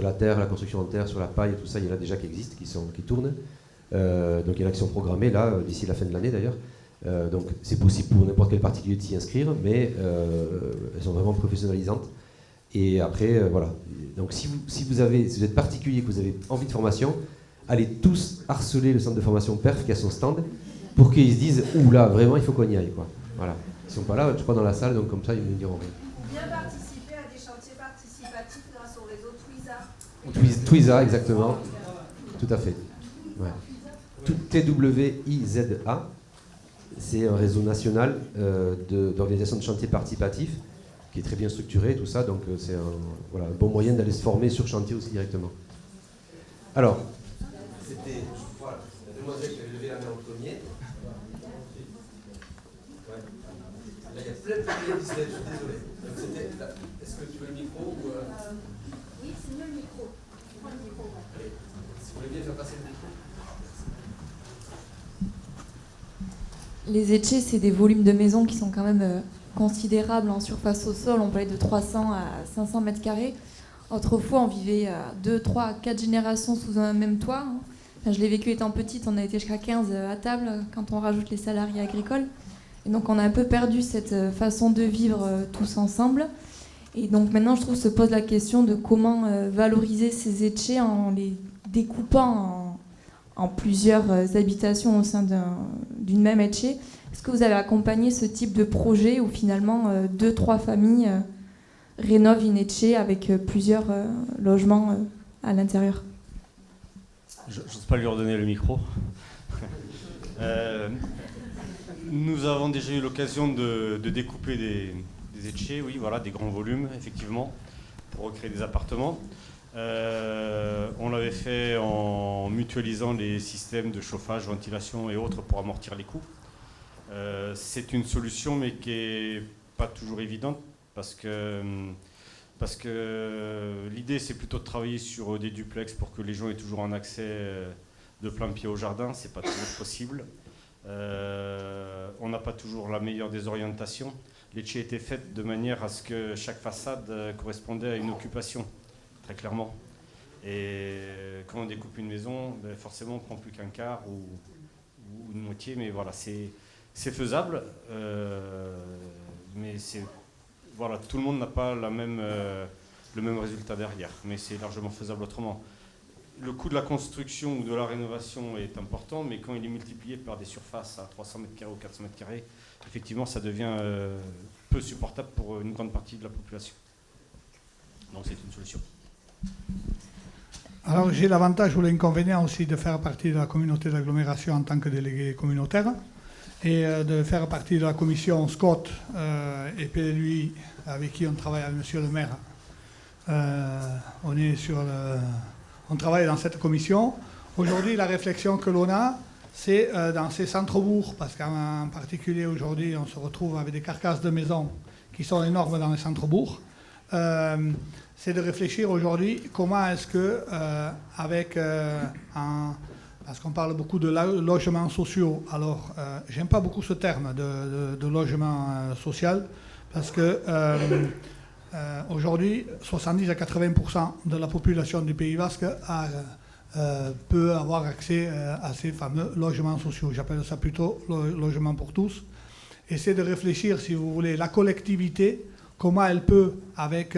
la terre, la construction en terre, sur la paille, tout ça, il y en a déjà qui existent, qui tournent. Donc il y en a qui sont programmés là, d'ici la fin de l'année d'ailleurs. Donc c'est possible pour n'importe quel particulier de s'y inscrire, mais elles sont vraiment professionnalisantes. Et après, voilà. Donc si vous êtes particulier, que vous avez envie de formation, allez tous harceler le centre de formation PERF qui a son stand pour qu'ils se disent « Ouh là, vraiment, il faut qu'on y aille. » quoi. Voilà. Ils ne sont pas là, je ne suis pas dans la salle, donc comme ça, ils ne me diront rien. Bien participer à des chantiers participatifs grâce au réseau Twiza. Twiza, exactement. Tout à fait. Ouais. TWIZA, c'est un réseau national d'organisation de chantiers participatifs qui est très bien structuré, tout ça, donc c'est un bon moyen d'aller se former sur chantier aussi directement. Alors, c'était la demoiselle qui avait levé la main en premier. Ouais. Là, il y a plein de qui se lèvent, je suis désolé. Est-ce que tu veux le micro ou Oui, c'est mieux le micro. Prends le micro. Allez, si vous voulez bien faire passer le micro. Les échets, c'est des volumes de maisons qui sont quand même considérables en surface au sol. On parlait de 300 à 500 mètres carrés. Autrefois, on vivait à 2, 3, 4 générations sous un même toit. Enfin, je l'ai vécu étant petite, on a été jusqu'à 15 à table quand on rajoute les salariés agricoles. Et donc on a un peu perdu cette façon de vivre tous ensemble. Et donc maintenant, je trouve se pose la question de comment valoriser ces échets en les découpant en plusieurs habitations au sein d'une même échec. Est-ce que vous avez accompagné ce type de projet où finalement 2-3 familles rénovent une échec avec plusieurs logements à l'intérieur? Je n'ose pas lui redonner le micro. Nous avons déjà eu l'occasion de découper des échets, oui, voilà, des grands volumes, effectivement, pour recréer des appartements. On l'avait fait en mutualisant les systèmes de chauffage, ventilation et autres pour amortir les coûts. C'est une solution, mais qui n'est pas toujours évidente, parce que l'idée, c'est plutôt de travailler sur des duplex pour que les gens aient toujours un accès de plein pied au jardin. Ce n'est pas toujours possible. On n'a pas toujours la meilleure des orientations. L'échec était faite de manière à ce que chaque façade correspondait à une occupation, très clairement. Et quand on découpe une maison, forcément on ne prend plus qu'un quart ou une moitié, mais voilà, c'est faisable. Mais voilà, tout le monde n'a pas le même résultat derrière, mais c'est largement faisable autrement. Le coût de la construction ou de la rénovation est important, mais quand il est multiplié par des surfaces à 300 mètres carrés ou 400 mètres carrés, effectivement, ça devient peu supportable pour une grande partie de la population. Donc c'est une solution. Alors j'ai l'avantage ou l'inconvénient aussi de faire partie de la communauté d'agglomération en tant que délégué communautaire et de faire partie de la commission SCOT et PLUI avec qui on travaille avec monsieur le maire. On travaille dans cette commission. Aujourd'hui, la réflexion que l'on a, c'est dans ces centres-bourgs, parce qu'en particulier aujourd'hui, on se retrouve avec des carcasses de maisons qui sont énormes dans les centres-bourgs. C'est de réfléchir aujourd'hui comment est-ce que, parce qu'on parle beaucoup de logements sociaux, alors j'aime pas beaucoup ce terme de logement social, parce que aujourd'hui, 70 à 80% de la population du Pays Basque peut avoir accès à ces fameux logements sociaux. J'appelle ça plutôt logement pour tous. Et c'est de réfléchir, si vous voulez, la collectivité, comment elle peut, avec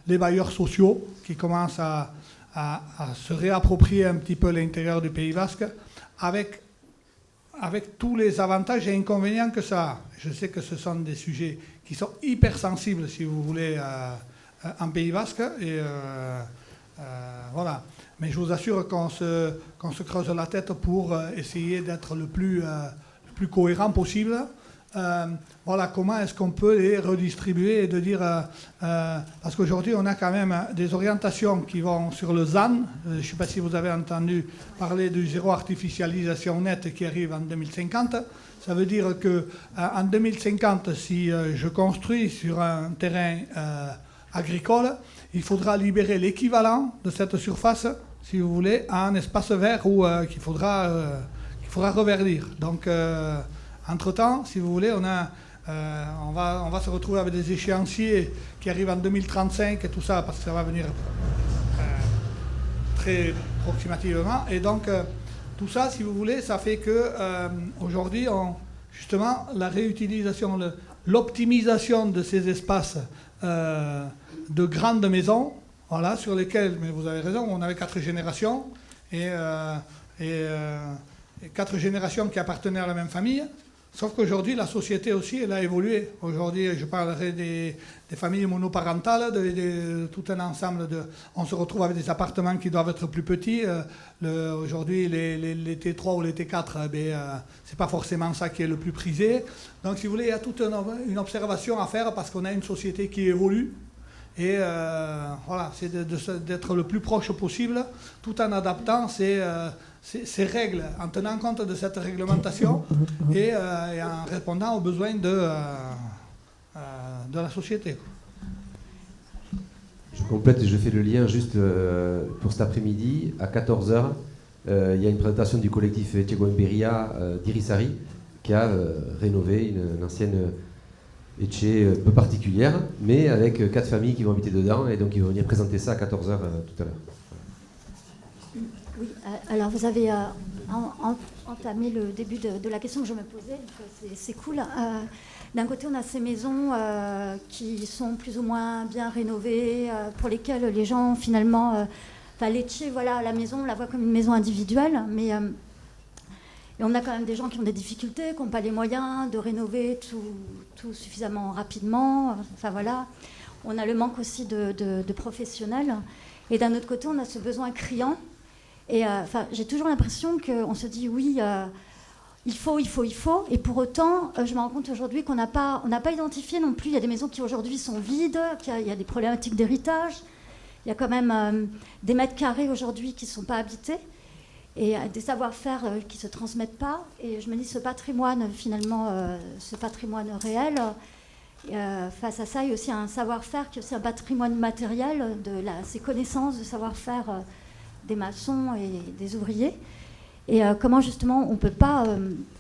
les bailleurs sociaux qui commencent à se réapproprier un petit peu l'intérieur du Pays Basque, avec tous les avantages et inconvénients que ça a. Je sais que ce sont des sujets qui sont hyper sensibles, si vous voulez, en Pays Basque. Et voilà. Mais je vous assure qu'on se creuse la tête pour essayer d'être le plus cohérent possible voilà, comment est-ce qu'on peut les redistribuer et de dire, parce qu'aujourd'hui on a quand même des orientations qui vont sur le ZAN. Je ne sais pas si vous avez entendu parler du zéro artificialisation nette qui arrive en 2050. Ça veut dire qu'en 2050, si je construis sur un terrain agricole, il faudra libérer l'équivalent de cette surface, si vous voulez, à un espace vert qu'il faudra reverdir. Donc, entre-temps, si vous voulez, on va se retrouver avec des échéanciers qui arrivent en 2035 et tout ça, parce que ça va venir très approximativement. Et donc, tout ça, si vous voulez, ça fait que aujourd'hui, justement, la réutilisation, l'optimisation de ces espaces de grandes maisons, voilà, sur lesquelles, mais vous avez raison, on avait 4 générations et 4 générations qui appartenaient à la même famille. Sauf qu'aujourd'hui, la société aussi, elle a évolué. Aujourd'hui, je parlerai des familles monoparentales, de tout un ensemble de... On se retrouve avec des appartements qui doivent être plus petits. Aujourd'hui, les T3 ou les T4, c'est pas forcément ça qui est le plus prisé. Donc, si vous voulez, il y a toute une observation à faire parce qu'on a une société qui évolue. Et voilà, c'est d'être le plus proche possible, tout en adaptant ces règles, en tenant compte de cette réglementation et en répondant aux besoins de la société. Je complète et je fais le lien juste pour cet après-midi, à 14h, il y a une présentation du collectif Etxeko Emberria d'Irisari qui a rénové une ancienne Etxe peu particulière, mais avec 4 familles qui vont habiter dedans, et donc ils vont venir présenter ça à 14h tout à l'heure. Oui, alors vous avez entamé le début de la question que je me posais, donc c'est cool. D'un côté, on a ces maisons qui sont plus ou moins bien rénovées, pour lesquelles les gens finalement... L'Etxe, voilà, la maison, on la voit comme une maison individuelle, mais... Et on a quand même des gens qui ont des difficultés, qui n'ont pas les moyens de rénover tout suffisamment rapidement. Enfin voilà, on a le manque aussi de professionnels. Et d'un autre côté, on a ce besoin criant. Et j'ai toujours l'impression qu'on se dit oui, il faut. Et pour autant, je me rends compte aujourd'hui qu'on n'a pas identifié non plus. Il y a des maisons qui aujourd'hui sont vides, il y a des problématiques d'héritage. Il y a quand même des mètres carrés aujourd'hui qui ne sont pas habités. Et des savoir-faire qui ne se transmettent pas. Et je me dis, ce patrimoine, finalement, ce patrimoine réel, face à ça, il y a aussi un savoir-faire qui est aussi un patrimoine matériel, ces connaissances, de savoir-faire des maçons et des ouvriers. Et comment, justement, on ne peut pas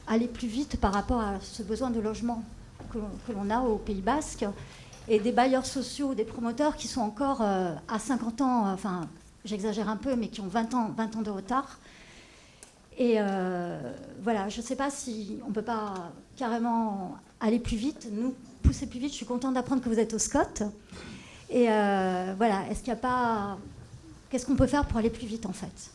aller plus vite par rapport à ce besoin de logement que l'on a au Pays Basque, et des bailleurs sociaux, des promoteurs qui sont encore à 50 ans, enfin, j'exagère un peu, mais qui ont 20 ans de retard. Et voilà, je ne sais pas si on ne peut pas carrément aller plus vite, nous pousser plus vite. Je suis contente d'apprendre que vous êtes au SCOT. Et voilà, est-ce qu'il n'y a pas... Qu'est-ce qu'on peut faire pour aller plus vite, en fait ?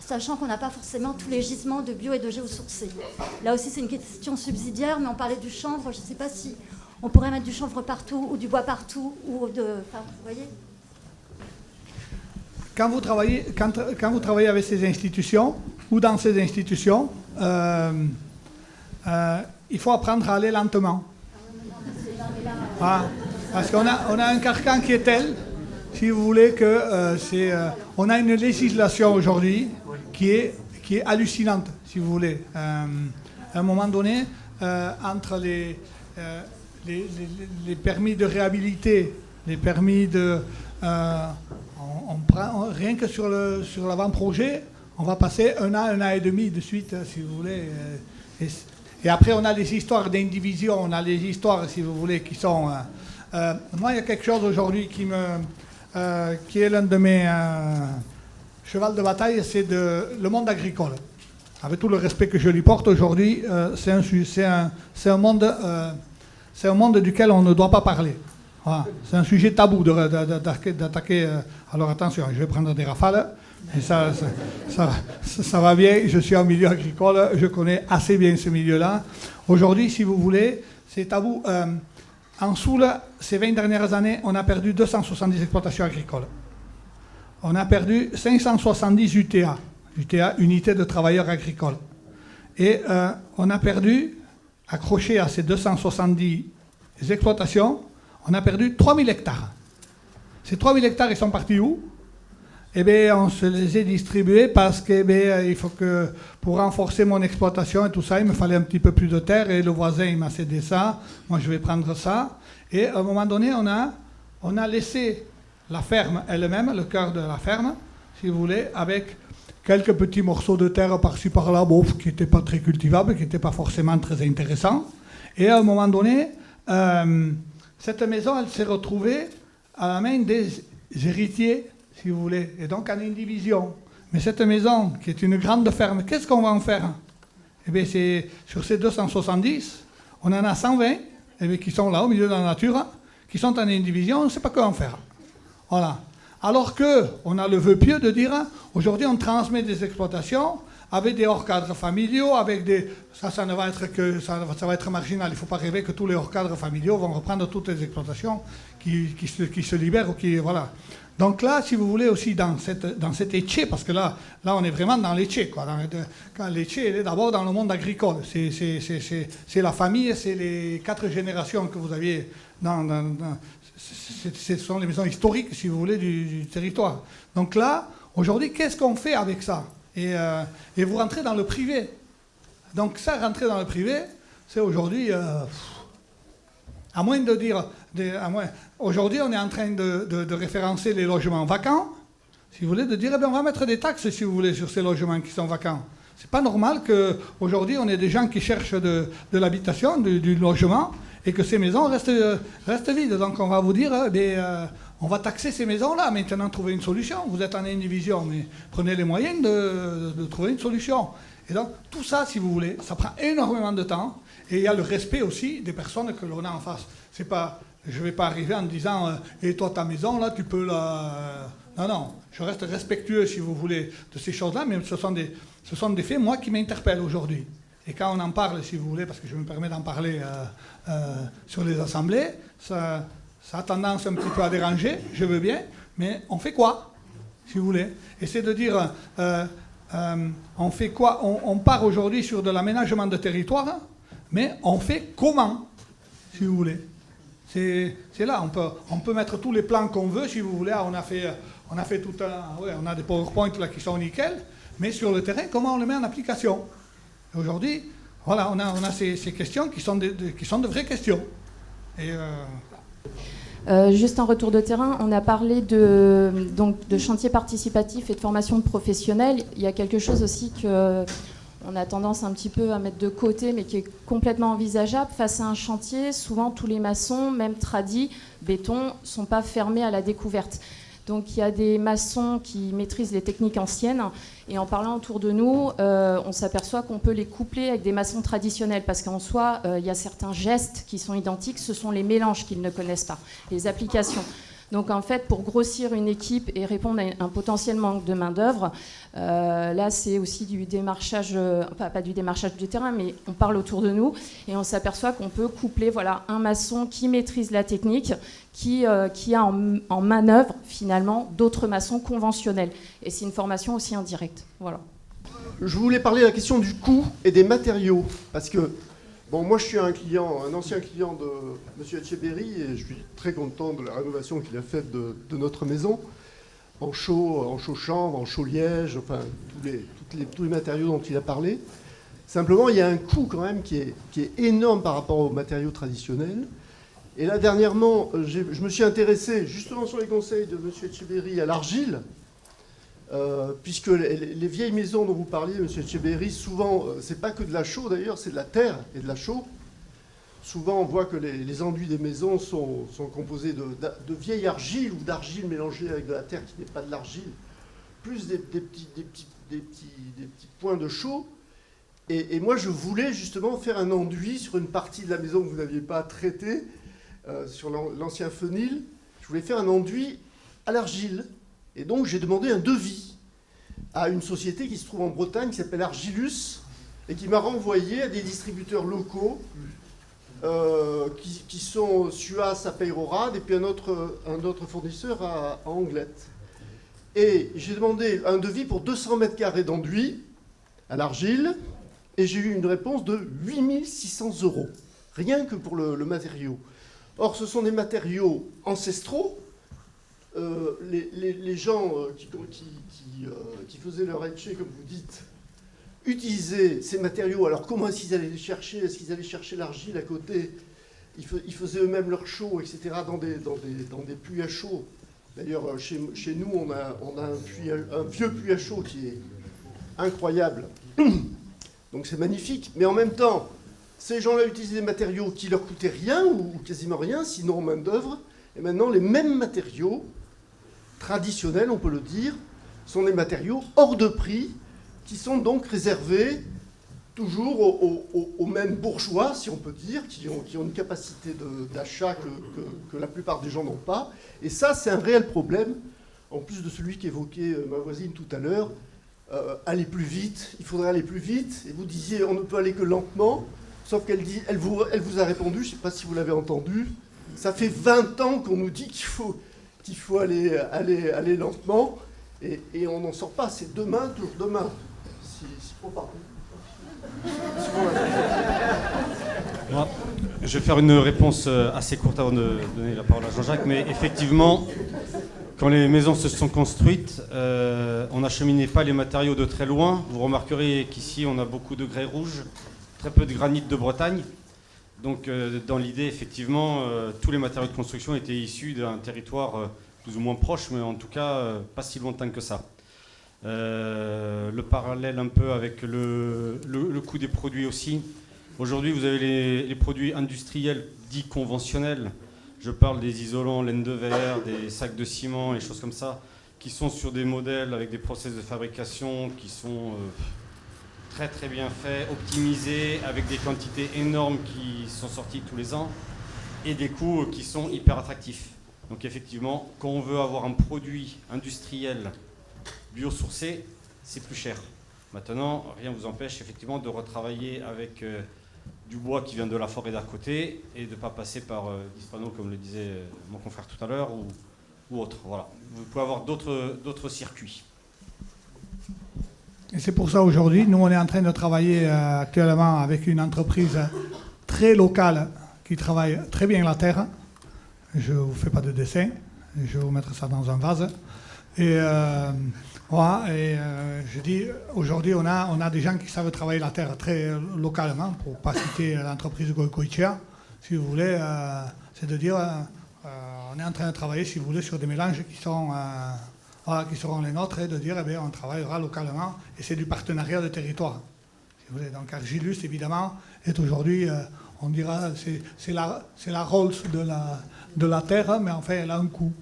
Sachant qu'on n'a pas forcément tous les gisements de bio et de géosourcés. Là aussi, c'est une question subsidiaire, mais on parlait du chanvre. Je ne sais pas si on pourrait mettre du chanvre partout, ou du bois partout, ou de... Enfin, vous voyez ? Quand vous travaillez avec ces institutions, ou dans ces institutions, il faut apprendre à aller lentement. Parce qu'on a un carcan qui est tel, si vous voulez, que on a une législation aujourd'hui qui est hallucinante, si vous voulez. À un moment donné, entre les permis de réhabiliter, les permis de... rien que sur l'avant-projet, on va passer un an et demi de suite, si vous voulez. Et après, on a les histoires d'indivision, on a les histoires, si vous voulez, qui sont... moi, il y a quelque chose aujourd'hui qui est l'un de mes chevals de bataille, c'est le monde agricole. Avec tout le respect que je lui porte aujourd'hui, c'est un monde duquel on ne doit pas parler. Voilà. C'est un sujet tabou d'attaquer. Alors attention, je vais prendre des rafales. Et ça va bien. Je suis en milieu agricole, je connais assez bien ce milieu-là. Aujourd'hui, si vous voulez, c'est tabou. En Soule, ces 20 dernières années, on a perdu 270 exploitations agricoles. On a perdu 570 UTA, unités de travailleurs agricoles. Et on a perdu, accroché à ces 270 exploitations, on a perdu 3000 hectares. Ces 3000 hectares, ils sont partis où? Eh bien, on se les a distribués parce que il faut que, pour renforcer mon exploitation et tout ça, il me fallait un petit peu plus de terre et le voisin, il m'a cédé ça. Moi, je vais prendre ça. Et à un moment donné, on a laissé la ferme elle-même, le cœur de la ferme, si vous voulez, avec quelques petits morceaux de terre par-ci par-là, qui n'étaient pas très cultivables, qui n'étaient pas forcément très intéressants. Et à un moment donné, cette maison, elle s'est retrouvée à la main des héritiers, si vous voulez, et donc en indivision. Mais cette maison, qui est une grande ferme, qu'est-ce qu'on va en faire? Eh bien, sur ces 270, on en a 120 qui sont là, au milieu de la nature, qui sont en indivision, on ne sait pas quoi en faire. Voilà. Alors qu'on a le vœu pieux de dire, aujourd'hui, on transmet des exploitations avec des hors-cadres familiaux, avec des... Ça ne va être que... Ça va être marginal. Il ne faut pas rêver que tous les hors-cadres familiaux vont reprendre toutes les exploitations qui se libèrent ou qui... Voilà. Donc là, si vous voulez aussi dans cet éché, parce que là on est vraiment dans l'éché, quoi. Quand l'éché, il est d'abord dans le monde agricole. C'est la famille, c'est les 4 générations que vous aviez ce sont les maisons historiques, si vous voulez, du territoire. Donc là, aujourd'hui, qu'est-ce qu'on fait avec ça? Et vous rentrez dans le privé. Donc ça, rentrer dans le privé, c'est aujourd'hui... à moins de dire... Aujourd'hui, on est en train de référencer les logements vacants. Si vous voulez, de dire, on va mettre des taxes, si vous voulez, sur ces logements qui sont vacants. C'est pas normal qu'aujourd'hui, on ait des gens qui cherchent de l'habitation, du logement, et que ces maisons restent vides. Donc on va vous dire, on va taxer ces maisons-là, maintenant trouver une solution. Vous êtes en indivision, mais prenez les moyens de trouver une solution. Et donc tout ça, si vous voulez, ça prend énormément de temps. Et il y a le respect aussi des personnes que l'on a en face. C'est pas, je ne vais pas arriver en disant, et toi ta maison, là, tu peux la... Non, je reste respectueux, si vous voulez, de ces choses-là, mais ce sont des faits, moi, qui m'interpellent aujourd'hui. Et quand on en parle, si vous voulez, parce que je me permets d'en parler sur les assemblées, ça a tendance un petit peu à déranger, je veux bien, mais on fait quoi, si vous voulez? Et c'est de dire, on fait quoi? On part aujourd'hui sur de l'aménagement de territoire, mais on fait comment, si vous voulez? C'est là, on peut mettre tous les plans qu'on veut, si vous voulez. On a fait tout un... Ouais, on a des PowerPoint là qui sont nickel, mais sur le terrain, comment on le met en application? Aujourd'hui, voilà, on a ces questions qui sont de vraies questions. Et juste un retour de terrain, on a parlé de chantier participatif et de formation de professionnels. Il y a quelque chose aussi qu'on a tendance un petit peu à mettre de côté, mais qui est complètement envisageable. Face à un chantier, souvent tous les maçons, même tradis, béton, ne sont pas fermés à la découverte. Donc il y a des maçons qui maîtrisent les techniques anciennes, et en parlant autour de nous, on s'aperçoit qu'on peut les coupler avec des maçons traditionnels, parce qu'en soi, il y a certains gestes qui sont identiques, ce sont les mélanges qu'ils ne connaissent pas, les applications. Donc en fait, pour grossir une équipe et répondre à un potentiel manque de main-d'œuvre, là c'est aussi du démarchage, pas du démarchage du terrain, mais on parle autour de nous et on s'aperçoit qu'on peut coupler un maçon qui maîtrise la technique, qui a en manœuvre finalement d'autres maçons conventionnels. Et c'est une formation aussi indirecte. Voilà. Je voulais parler de la question du coût et des matériaux, parce que moi je suis un ancien client de M. Etcheberry, et je suis très content de la rénovation qu'il a faite de notre maison, en chaux chanvre, en chaux liège, enfin tous les matériaux dont il a parlé. Simplement, il y a un coût quand même qui est énorme par rapport aux matériaux traditionnels. Et là, dernièrement, je me suis intéressé, justement sur les conseils de M. Etcheberry, à l'argile, puisque les vieilles maisons dont vous parliez, M. Etcheberry, souvent, c'est pas que de la chaux d'ailleurs, c'est de la terre et de la chaux. Souvent, on voit que les enduits des maisons sont composés de vieilles argiles ou d'argile mélangée avec de la terre qui n'est pas de l'argile, plus des petits points de chaux. Et moi, je voulais justement faire un enduit sur une partie de la maison que vous n'aviez pas traitée, sur l'ancien fenil. Je voulais faire un enduit à l'argile. Et donc, j'ai demandé un devis à une société qui se trouve en Bretagne, qui s'appelle Argilus, et qui m'a renvoyé à des distributeurs locaux, qui sont Suas à Peyrorade, et puis un autre fournisseur à Anglette. Et j'ai demandé un devis pour 200 mètres carrés d'enduit à l'argile, Et j'ai eu une réponse de 8 600 €, rien que pour le matériau. Or, ce sont des matériaux ancestraux. Les gens qui faisaient leur etché, comme vous dites, utilisaient ces matériaux. Alors, comment est-ce qu'ils allaient les chercher? Est-ce qu'ils allaient chercher l'argile à côté? Ils faisaient eux-mêmes leur chaud, etc., dans des puits à chaud. D'ailleurs, chez nous, on a un vieux puits à chaud qui est incroyable. Donc c'est magnifique. Mais en même temps, ces gens-là utilisaient des matériaux qui leur coûtaient rien, ou quasiment rien, sinon en main-d'œuvre. Et maintenant, les mêmes matériaux, traditionnels, on peut le dire, sont des matériaux hors de prix, qui sont donc réservés toujours aux mêmes bourgeois, si on peut dire, qui ont une capacité d'achat que la plupart des gens n'ont pas. Et ça, c'est un réel problème, en plus de celui qu'évoquait ma voisine tout à l'heure. Aller plus vite, il faudrait aller plus vite. Et vous disiez, on ne peut aller que lentement, sauf qu'elle vous a répondu, je ne sais pas si vous l'avez entendu, ça fait 20 ans qu'on nous dit qu'il faut aller lentement, et on n'en sort pas. C'est demain, toujours demain. Si on parle. Moi, je vais faire une réponse assez courte avant de donner la parole à Jean-Jacques, mais effectivement, quand les maisons se sont construites, on n'acheminait pas les matériaux de très loin. Vous remarquerez qu'ici, on a beaucoup de grès rouge, très peu de granit de Bretagne. Donc, dans l'idée, effectivement, tous les matériaux de construction étaient issus d'un territoire plus ou moins proche, mais en tout cas, pas si lointain que ça. Le parallèle un peu avec le coût des produits aussi. Aujourd'hui, vous avez les produits industriels dits conventionnels. Je parle des isolants, laine de verre, des sacs de ciment, et choses comme ça, qui sont sur des modèles avec des process de fabrication qui sont très très bien faits, optimisés, avec des quantités énormes qui sont sorties tous les ans, et des coûts qui sont hyper attractifs. Donc effectivement, quand on veut avoir un produit industriel biosourcé, c'est plus cher. Maintenant, rien ne vous empêche effectivement de retravailler avec du bois qui vient de la forêt d'à côté et de ne pas passer par Dispano, comme le disait mon confrère tout à l'heure, ou autre. Voilà. Vous pouvez avoir d'autres circuits. Et c'est pour ça aujourd'hui, nous on est en train de travailler actuellement avec une entreprise très locale qui travaille très bien la terre. Je ne vous fais pas de dessin, je vais vous mettre ça dans un vase. Et voilà, je dis, aujourd'hui, on a des gens qui savent travailler la terre très localement, pour ne pas citer l'entreprise Goicoechea, si vous voulez. C'est de dire, on est en train de travailler, si vous voulez, sur des mélanges qui seront les nôtres, et de dire, eh bien, on travaillera localement, et c'est du partenariat de territoire. Si vous voulez. Donc Argilus, évidemment, est aujourd'hui, on dira, c'est la Rolls de la terre, mais enfin, elle a un coût.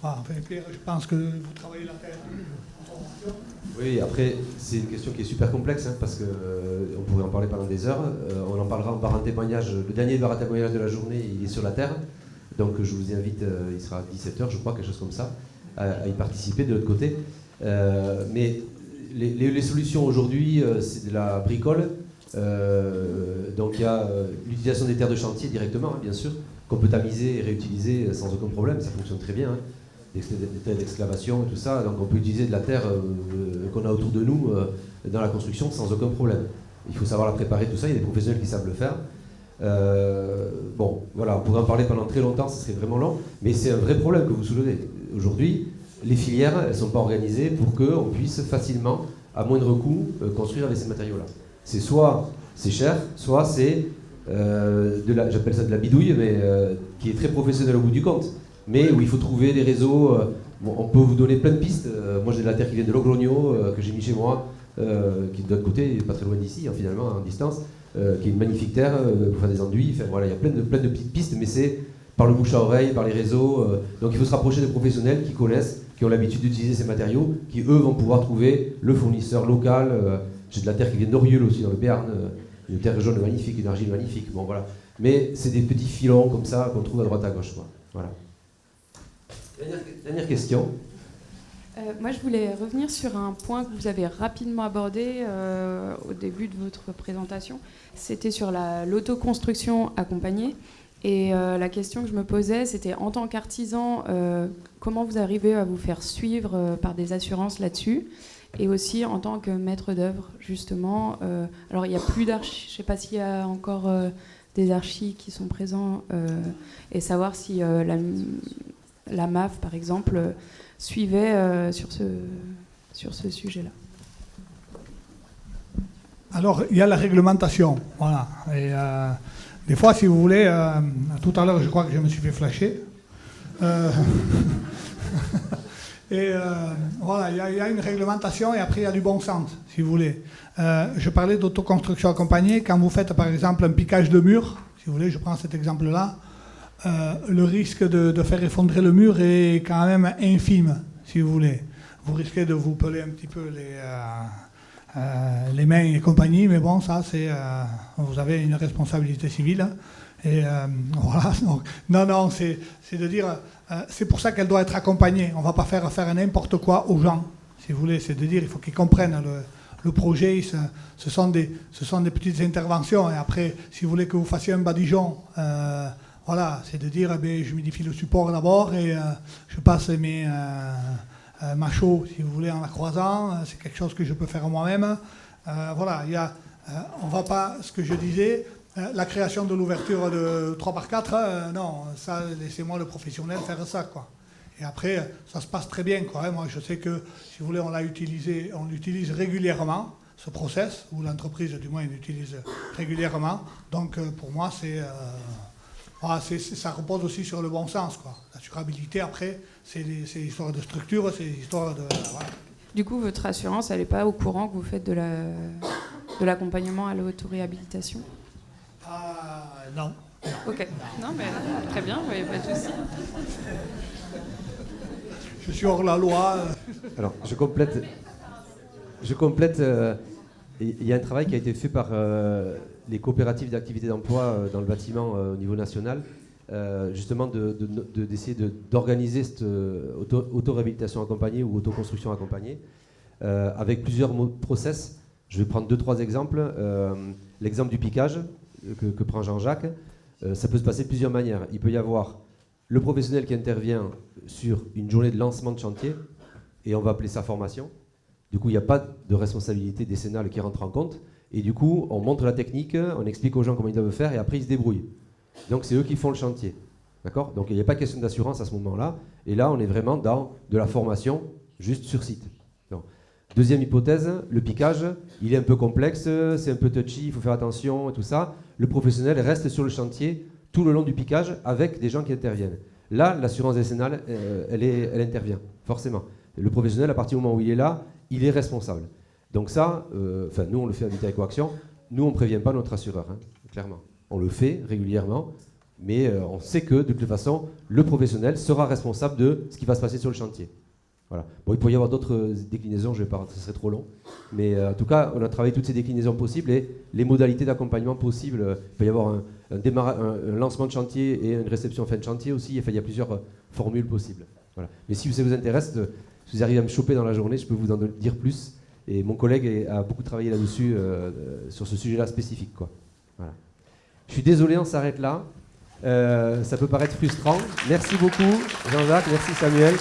Enfin, Pierre, je pense que vous travaillez la terre en formation. Oui, après, c'est une question qui est super complexe, hein, parce qu'on pourrait en parler pendant des heures. On en parlera en bar en témoignage. Le dernier bar en témoignage de la journée, il est sur la terre. Donc je vous invite, il sera à 17h, je crois, quelque chose comme ça, à y participer de l'autre côté. Mais les solutions aujourd'hui, c'est de la bricole. Donc il y a l'utilisation des terres de chantier directement, hein, bien sûr, qu'on peut tamiser et réutiliser sans aucun problème, ça fonctionne très bien, hein. Des terres d'excavation et tout ça, donc on peut utiliser de la terre qu'on a autour de nous dans la construction sans aucun problème. Il faut savoir la préparer, tout ça, il y a des professionnels qui savent le faire. Bon, voilà, on pourrait en parler pendant très longtemps, ça serait vraiment long, mais c'est un vrai problème que vous soulevez. Aujourd'hui, les filières, elles ne sont pas organisées pour qu'on puisse facilement, à moindre coût, construire avec ces matériaux-là. C'est soit c'est cher, soit c'est j'appelle ça de la bidouille, mais qui est très professionnelle au bout du compte, mais où il faut trouver des réseaux. Bon, on peut vous donner plein de pistes. Moi, j'ai de la terre qui vient de Logrogno, que j'ai mis chez moi, qui est de l'autre côté, pas très loin d'ici, hein, finalement, en distance, qui est une magnifique terre pour faire des enduits. Enfin, voilà, il y a plein de petites pistes, mais c'est par le bouche à oreille, par les réseaux. Donc il faut se rapprocher des professionnels qui connaissent, qui ont l'habitude d'utiliser ces matériaux, qui eux vont pouvoir trouver le fournisseur local. J'ai de la terre qui vient d'Oriol aussi, dans le Béarn. Une terre jaune magnifique, une argile magnifique, bon voilà. Mais c'est des petits filons comme ça qu'on trouve à droite à gauche, quoi. Voilà. Dernière question. Moi, je voulais revenir sur un point que vous avez rapidement abordé au début de votre présentation. C'était sur l'autoconstruction accompagnée. Et la question que je me posais, c'était en tant qu'artisan, comment vous arrivez à vous faire suivre par des assurances là-dessus? Et aussi en tant que maître d'œuvre, justement. Alors, il n'y a plus d'archi, je ne sais pas s'il y a encore des archis qui sont présents, et savoir si la MAF, par exemple, suivait sur ce sujet-là. Alors, il y a la réglementation, voilà. Et des fois, si vous voulez, tout à l'heure, je crois que je me suis fait flasher. Et voilà, il y a une réglementation et après, il y a du bon sens, si vous voulez. Je parlais d'autoconstruction accompagnée. Quand vous faites, par exemple, un piquage de mur, si vous voulez, je prends cet exemple-là, le risque de faire effondrer le mur est quand même infime, si vous voulez. Vous risquez de vous peler un petit peu les mains et compagnie, mais bon, ça, c'est vous avez une responsabilité civile. Hein, et voilà. Donc, non, c'est de dire, c'est pour ça qu'elle doit être accompagnée. On ne va pas faire n'importe quoi aux gens, si vous voulez. C'est de dire, il faut qu'ils comprennent le projet. Ce sont des petites interventions. Et après, si vous voulez que vous fassiez un badigeon, voilà, c'est de dire, je modifie le support d'abord et je passe ma chaux, si vous voulez, en la croisant. C'est quelque chose que je peux faire moi-même. Voilà, on va pas, ce que je disais, la création de l'ouverture de 3x4, non, ça, laissez-moi le professionnel faire ça, quoi. Et après, ça se passe très bien, quoi. Moi, je sais que, si vous voulez, on l'utilise régulièrement, ce process, ou l'entreprise, du moins, l'utilise régulièrement. Donc, pour moi, ça repose aussi sur le bon sens, quoi. L'assurabilité, après, c'est histoire de structure, c'est histoire de... Voilà. Du coup, votre assurance, elle n'est pas au courant que vous faites de l'accompagnement à l'autoréhabilitation? Non. Ok. Non, mais très bien, vous n'avez pas de souci. Je suis hors la loi. Alors, je complète. Il y a un travail qui a été fait par les coopératives d'activité d'emploi dans le bâtiment au niveau national, justement d'essayer d'organiser cette auto-réhabilitation accompagnée ou autoconstruction accompagnée, avec plusieurs process. Je vais prendre 2-3 exemples. L'exemple du piquage que prend Jean-Jacques, ça peut se passer de plusieurs manières. Il peut y avoir le professionnel qui intervient sur une journée de lancement de chantier, et on va appeler ça formation. Du coup, il n'y a pas de responsabilité décennale qui rentre en compte. Et du coup, on montre la technique, on explique aux gens comment ils doivent faire, et après, ils se débrouillent. Donc, c'est eux qui font le chantier. D'accord ? Donc, il n'y a pas question d'assurance à ce moment-là. Et là, on est vraiment dans de la formation, juste sur site. Donc, deuxième hypothèse, le piquage, il est un peu complexe, c'est un peu touchy, il faut faire attention et tout ça. Le professionnel reste sur le chantier tout le long du piquage avec des gens qui interviennent. Là, l'assurance décennale, elle intervient, forcément. Le professionnel, à partir du moment où il est là, il est responsable. Donc ça, nous on le fait à Vita Ecoaction, nous on ne prévient pas notre assureur, hein, clairement. On le fait régulièrement, mais on sait que de toute façon, le professionnel sera responsable de ce qui va se passer sur le chantier. Voilà. Bon, il pourrait y avoir d'autres déclinaisons, je vais pas, ça serait trop long. Mais en tout cas, on a travaillé toutes ces déclinaisons possibles et les modalités d'accompagnement possibles. Il peut y avoir un lancement de chantier et une réception fin de chantier aussi. Enfin, il y a plusieurs formules possibles. Voilà. Mais si ça vous intéresse, si vous arrivez à me choper dans la journée, je peux vous en dire plus. Et mon collègue a beaucoup travaillé là-dessus, sur ce sujet-là spécifique, quoi. Voilà. Je suis désolé, on s'arrête là. Ça peut paraître frustrant. Merci beaucoup, Jean-Jacques. Merci, Samuel.